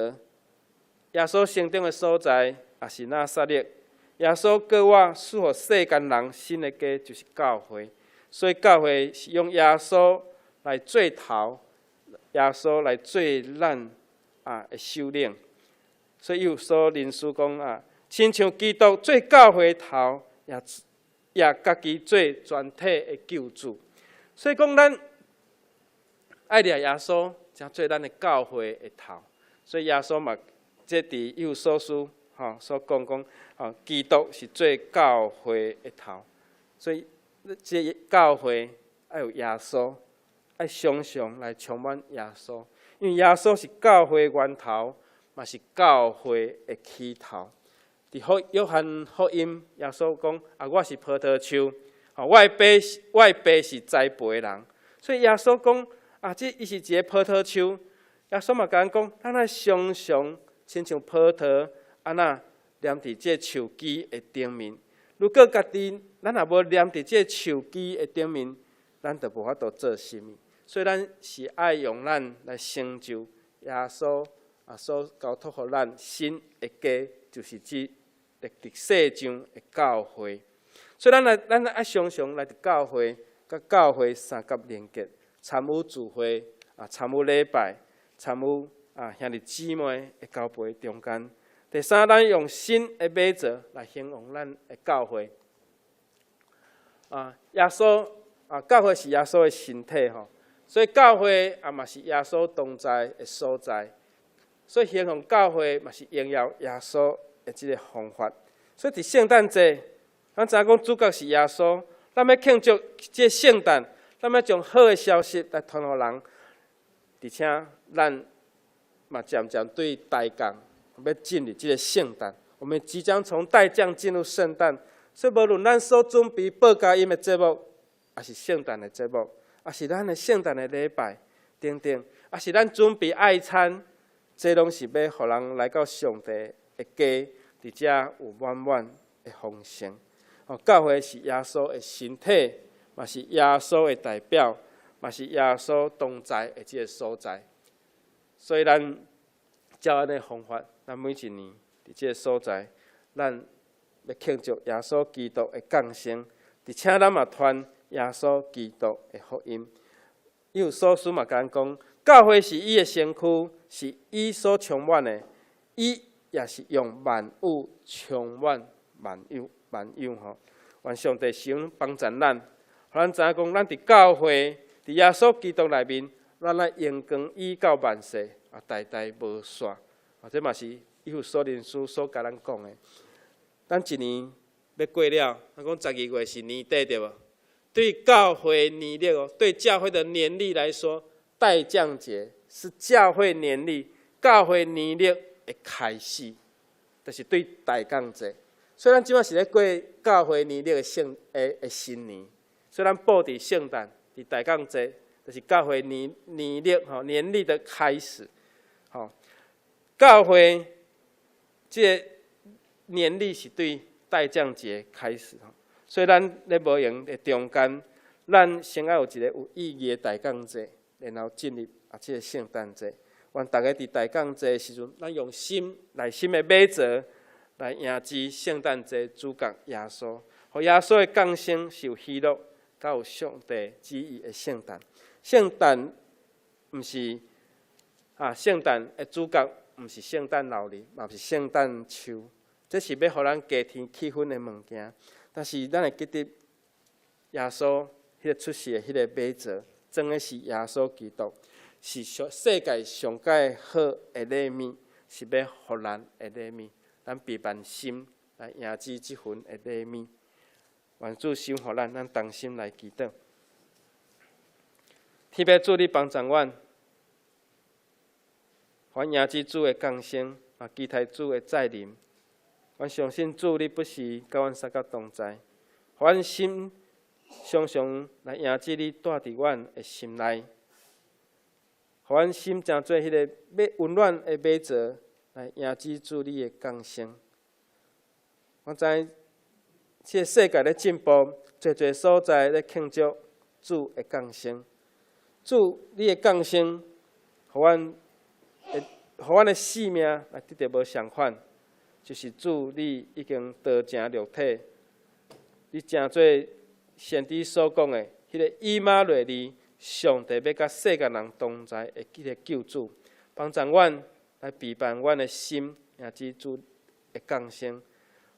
耶稣生长的所在。也是拿撒勒，耶稣过我赐予世间人新的家，就是教会。所以教会是用耶稣来做头，耶稣来做咱的首领。所以有所人士讲亲像基督做教会的头，也家己做全体的救主。所以讲咱爱掠耶稣，才做咱的教会的头。所以耶稣嘛，这伫有所书。所讲基督是做教会的头，所以这教会要有耶稣，要常常来充满耶稣，因为耶稣是教会的源头，嘛是教会的起头。伫约翰福音，耶稣讲我是葡萄树，我的爸是栽培的人，所以耶稣讲这伊是一个葡萄树。耶稣嘛甲咱讲，咱要常常亲像葡萄。安那念伫这树枝的顶面。如果家己咱也无念伫这树枝的顶面，咱就无法度做什么。所以咱是爱用咱来成就耶稣所交托予咱新的家，就是指历世上的教会。所以咱爱常常来伫教会，甲教会三角连结，参与聚会参与礼拜，参与兄弟姊妹的交陪中间。第三，咱用新的美座来形容咱的教会。耶稣教会是耶稣的身体吼，所以教会嘛是耶稣同在的所在。所以形容教会嘛是荣耀耶稣的这个方法。所以伫圣诞节，咱知影讲主角是耶稣，咱要庆祝这圣诞，咱要将好的消息来传予人，而且咱嘛渐渐对大降要进入这个圣诞，我们即将从大降进入圣诞。所以无论咱所准备报佳音的节目，还是圣诞的节目，还是咱的圣诞的礼拜等等，还是咱准备爱餐，这拢是要互人来到上帝的家，伫遮有满满的丰盛。教会是耶稣的身体，嘛是耶稣的代表，嘛是耶稣同在的这个所在。所以咱照安尼方法，咱每一年伫这个所在，咱要庆祝耶稣基督的降生，而且咱嘛传耶稣基督的福音。有所书嘛讲，教会是伊的身躯，是伊所充满的，伊也是用万物充满万有吼。愿上帝神帮助咱，互咱知影讲，咱伫教会，伫耶稣基督内面，咱来荣光以到万世，代代无煞。这嘛是有所人书所甲咱讲的。咱一年要过了，咱讲12月是年底对无？对教会年历对教会的年历来说，代降节是教会年历、教会年历的开始，就是对代降节。所以咱即摆是咧过教会年历的新年，所以咱报伫圣诞、伫代降节，就是教会年历的开始。教会这个年历是对代降节开始，所以咱咧无用的中间，咱先要有一个有意义的代降节，然后进入这个圣诞节。愿大家伫代降节的时阵，咱用心内心的美座来迎接圣诞节主角耶稣，互耶稣的降生是有喜乐，甲有上帝旨意的圣诞。圣诞毋是圣诞的主角。毋是圣诞老人，嘛是圣诞树，这是要互咱家庭气氛的物件。但是咱会记得耶稣迄个出世的迄个马座，装的是耶稣基督，是世界上界好的礼物，是要互咱的礼物。咱备办心来迎接这份的礼物。愿主赏互咱同心来祈祷。天父主，你帮助阮。阮迎接主的降生，期待主的再临。阮相信主，你不时甲阮三角同在，互阮心常常来迎接你，住伫阮的心内。互阮心诚做迄个温暖的马座，来迎接主你的降生。我知这个世界咧进步，侪所在咧庆祝主的降生。主你的降生，互阮的生命来得到无相反，就是主你已经道成肉体，你诚做先知所讲的迄个以马内利，上帝要甲世间人同在的迄个救主，帮助阮来备办阮的心，迎接主的降生，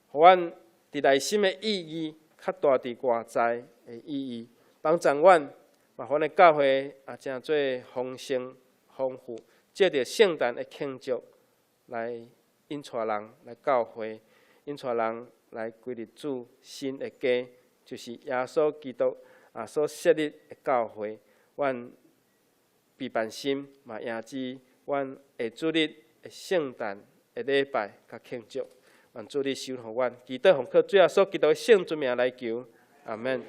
互阮伫内心的意义较大伫外在的意义，帮助阮嘛，阮的教会诚做丰盛丰富。借着圣诞的庆祝，来引带人来教会，引带人来归入主新的家，就是耶稣基督所设立的教会。阮备办心嘛，迎接阮下主日的圣诞的礼拜甲庆祝。愿主你赏互阮，祈祷奉靠主耶稣基督的圣尊名来求，阿门。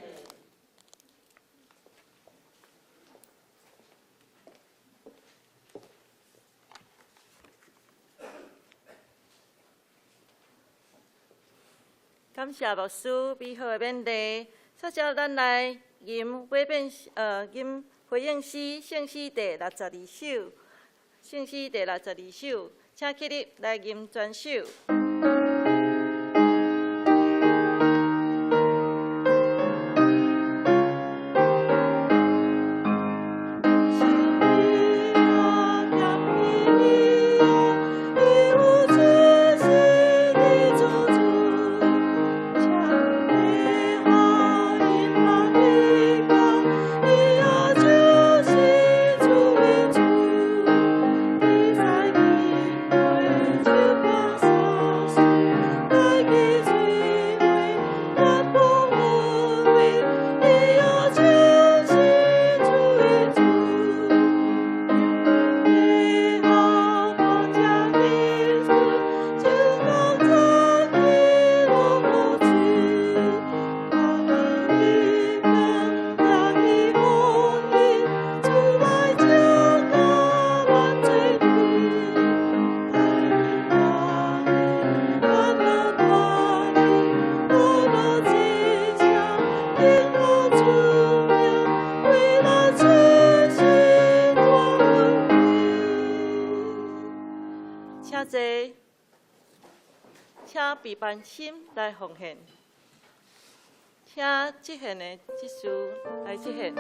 感谢牧师美好的勉励。接着咱来吟回应诗圣诗第62首，圣诗第62首，请起立来吟全首。请备办心来奉献，请即献的即事来即献。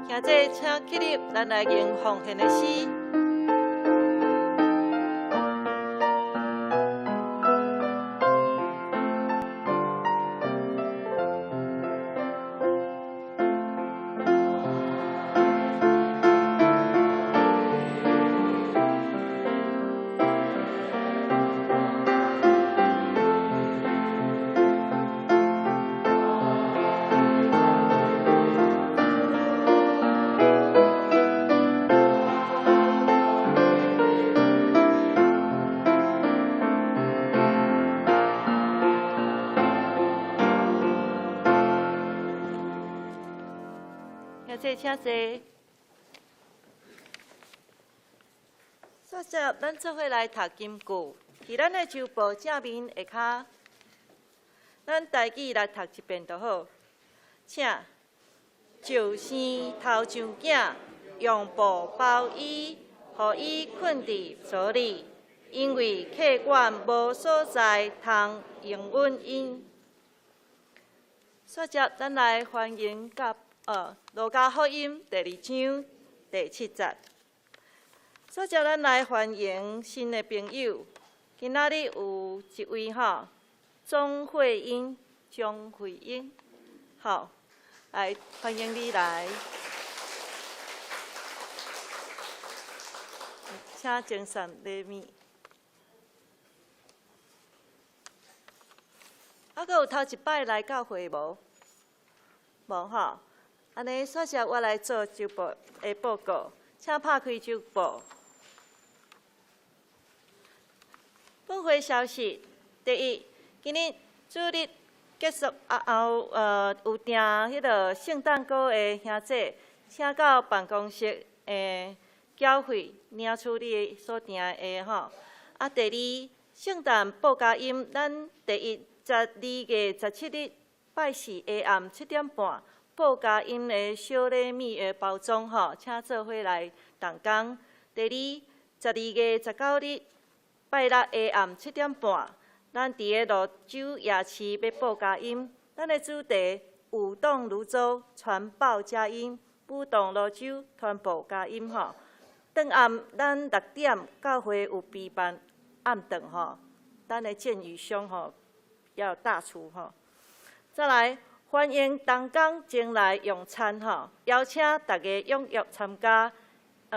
现在请起立，咱来吟奉献的诗。请坐。接着，咱做伙来读金句，伫咱的周报正面下骹，咱家己来读一遍就好。请就生头上囝，用布包伊，互伊困伫所里，因为客馆无所在通应允因。接着，咱来欢迎路加福音第2章第7节。接着，咱来欢迎新的朋友。今仔日有一位钟慧英，好，来欢迎你来，请精神礼物。还阁有头一摆来教会无？无吼。安尼，接着我来做周报的报告，请拍开周报。本会消息：第一，今日主日结束后，有订圣诞歌的兄弟，请到办公室缴费领取你所定的吼。啊，第二，圣诞报佳音，咱第12月17日拜四下暗7点半，报佳音的小礼物的包装吼，请做伙来动工。第二，12月19日拜六下暗7点半，咱伫个泸州夜市要报佳音，咱的主题舞动泸州，传报佳音，舞动泸州，传报佳音吼。顿暗咱6点教会有备办暗顿吼，咱的建语兄吼要大厨吼。再来，欢迎同工前来用餐吼，邀请大家踊跃参加，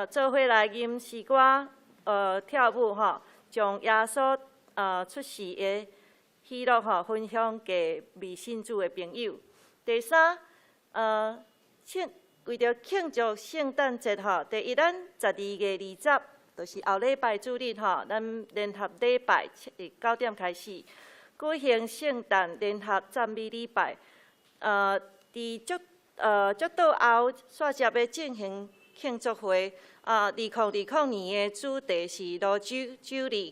做伙来吟诗歌，跳舞吼，将耶稣出世的喜乐吼分享给未信主的朋友。第三，为着庆祝圣诞节吼，第一咱12月20，就是后礼拜主日吼，咱联合礼拜9点开始举行圣诞联合赞美礼拜。伫足倒后煞接要进行庆祝会。2020年的主题是泸州周日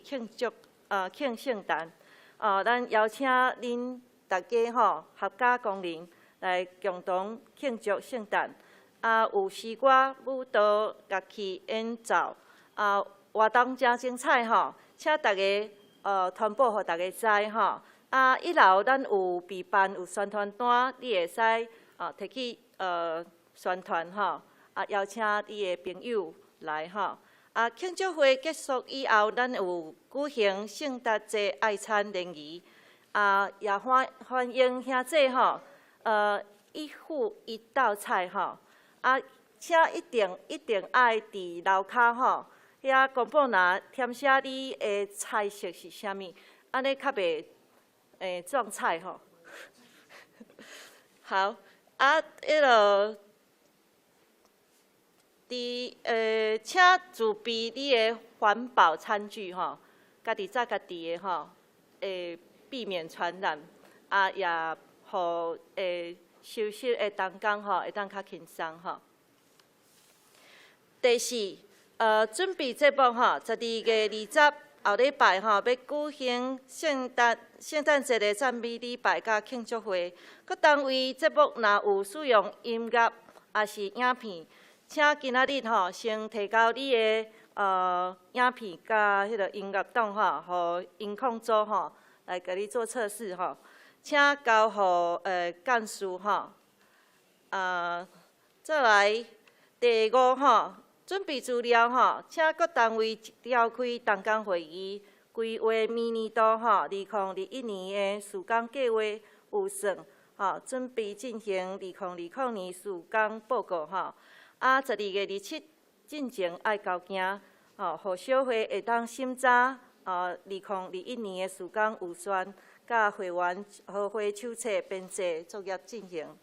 庆圣诞。咱邀请恁大家吼合家光临来共同庆祝圣诞。有诗歌、舞蹈、乐器演奏，活动真精彩吼，请大家传播互大家知吼。1楼咱有备办有宣传单，你会使摕去宣传吼，邀请你的朋友来吼。庆祝会结束以后，咱有举行圣诞节爱餐联谊，也欢迎兄弟吼，一户一道菜吼。请一定爱伫楼骹吼，遐公布栏填写你的菜色是啥物，安尼较袂撞菜吼。好，请自备你的环保餐具吼，家己炸家己的吼，避免传染，也互休息的同工吼会当较轻松吼。第四，准备节目吼，12月20后礼拜吼要举行圣诞节的赞美礼拜甲庆祝会。各单位节目若有使用音乐也是影片，请今仔日吼先提交你的影片甲迄个音乐档吼，互音控组吼来甲你做测试吼，请交互干事吼。再来第5吼，准备资料吼，请各单位召开同工会议，规划明年度吼2021年的事工计划预算吼，准备进行2020年事工报告吼。12月27进前爱交件吼，互小会会当审查2021年的事工预算，甲会员合会手册编制作业进行。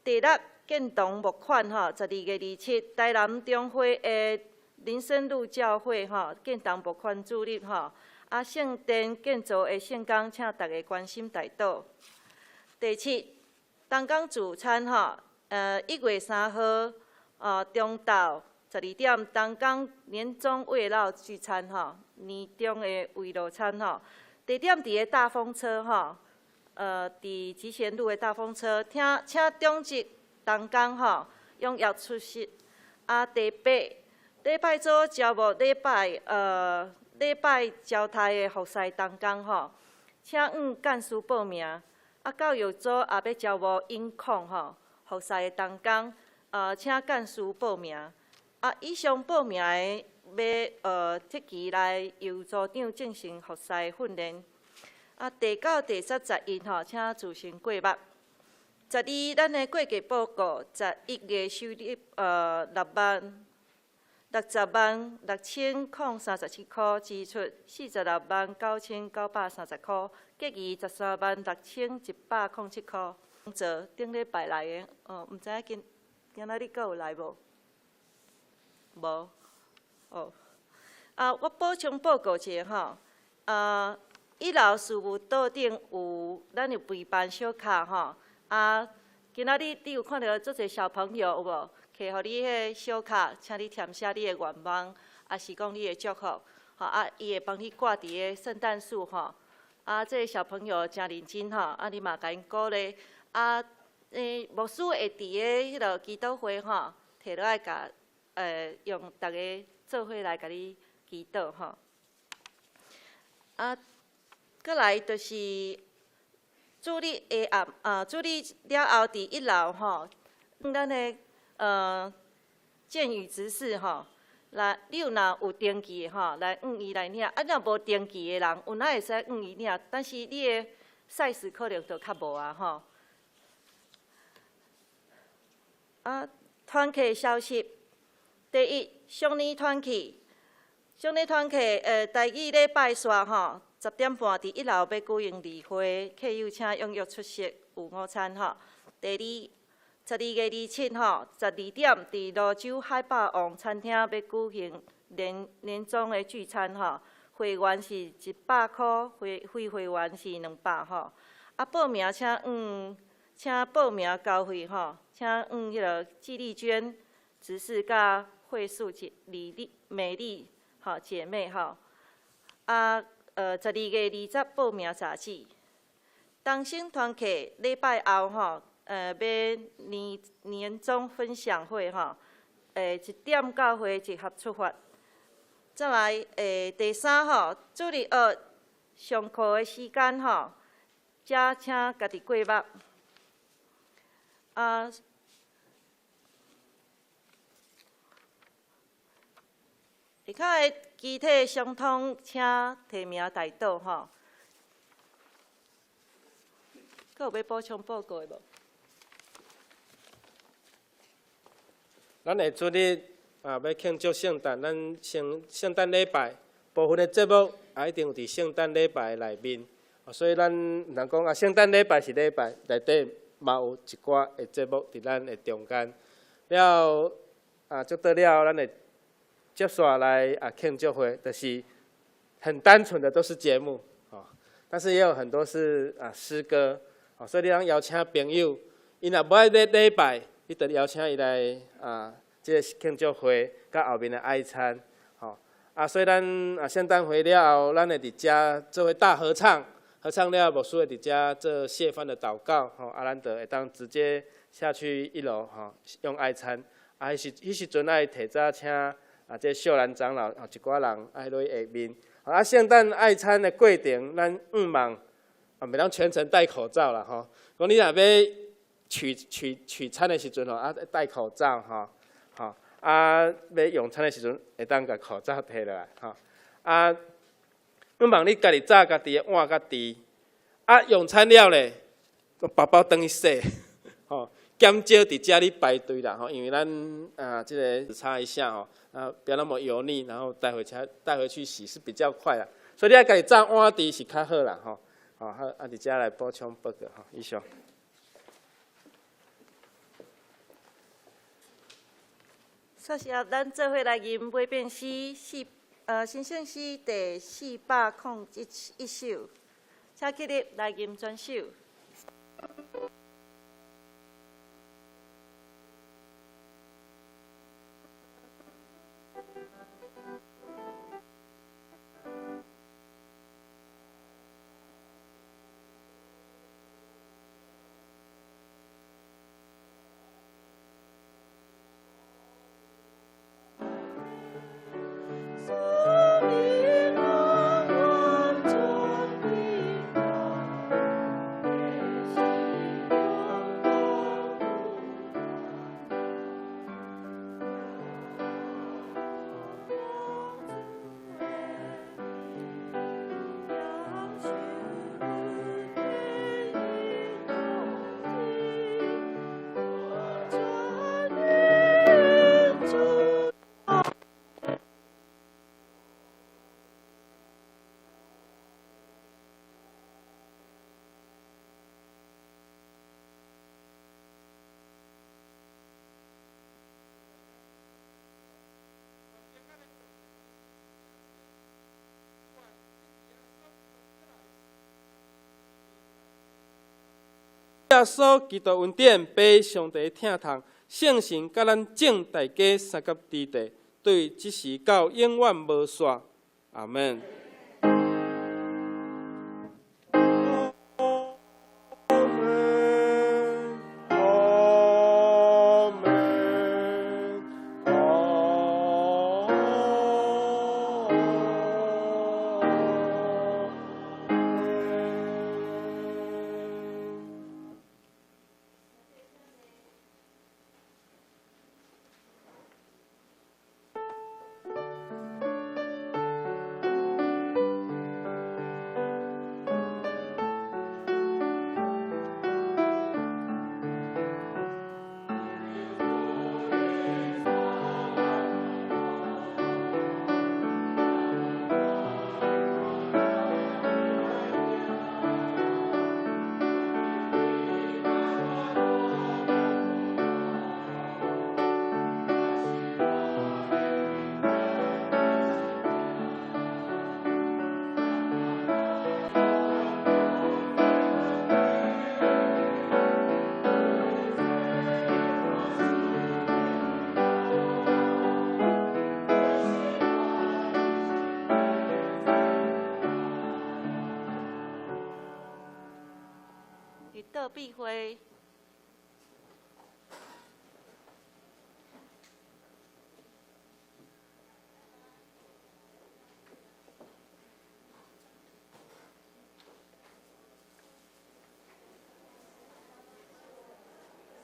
第6，建堂募款吼，12月27，台南中会的林森路教会吼，建堂募款主日吼，圣殿建造的圣工，请大家关心大岛。第7，同工聚餐吼，1月3号中昼12点，同工年终慰劳聚餐吼，年终的慰劳餐吼，地点伫个大风车吼。伫集贤路的大风车，请中职同工吼踊跃出席。第8，礼拜组招募礼拜招待的服侍同工吼，请干事报名。教育组也要招募音控吼服侍的同工，请干事报名。以上报名的要即期来由组长进行服侍训练。第9、第10、11吼，请自行过目。12，咱的会计报告，11月收入6060,637块，支出4690,930块，结余136107块。做顶礼拜来的，毋知影今仔日阁有来无？无。我补充报告一下吼，1楼事务桌顶咱有备办小卡吼，今仔日你有看到足侪小朋友有无？摕互你迄小卡，请你填写你的愿望，也是讲你的祝福。吼啊，伊会帮你挂伫个圣诞树吼。啊，这个小朋友真认真吼，啊，你嘛甲因鼓励。啊，牧师会伫个迄落祈祷会吼，摕落来甲用逐个做伙来甲你祈祷吼。啊，搁来就是主日下暗主日了后伫1楼吼，咱的建语执事吼。来，你若有登记的吼，来伊来领；啊，若无登记的人，有哪会使伊领？但是你的size可能就较无啊吼。啊，团契消息：第一，上年团契，第二礼拜三吼，10点半伫1楼要举行例会，客友请踊跃出席，有午餐吼。第二。12月27吼，12点伫泸州海霸王餐厅要举行年终的聚餐吼，会员是100块，非会员是200吼。啊，报名请报名交费吼，请迄个纪丽娟执事甲惠素美丽吼姐妹吼。啊，12月20报名查址。东升团契礼拜后吼。要年终分享会吼，1点到会集合出发。再来第三吼，主日学上课的时间吼，则请家己过目。啊，下骹的具体相通，请提名代祷吼。阁有要补充报告的无？咱下主日要庆祝圣诞，咱圣诞礼拜部分的节目也一定有伫圣诞礼拜内面，所以咱毋通讲圣诞礼拜是礼拜内底嘛有一寡的节目伫咱的中间。了做到了，咱会接下来庆祝会，就是很单纯的都是节目但是也有很多是诗歌所以你通邀请朋友，伊若无爱礼拜。你得邀请伊来这个庆祝会，甲后面的爱餐，所以咱圣诞会了后，咱会伫遮做伙大合唱，合唱了牧师会伫遮做谢饭的祷告，咱就会当直接下去1楼用爱餐，迄时阵爱提早请这秀兰长老一寡人爱落去下面，圣诞爱餐的过程，咱望袂当全程戴口罩啦讲你若要。取餐的时阵戴口罩要用餐的时阵会当甲口罩摕落来我望你家己炸家己的碗甲箸用餐了咧，包包转去洗减少伫家里排队啦因为咱这个擦一下不要那么油腻，然后带回去洗是比较快啦，所以你要家己炸碗箸是较好啦伫遮来补充报告以上。说实咱做伙来吟买变诗新圣诗第401首，请起立来吟全首。耶稣基督恩典，被上帝疼痛，圣神甲咱正大家三甲之地，对即时到永远无煞。阿门。道必会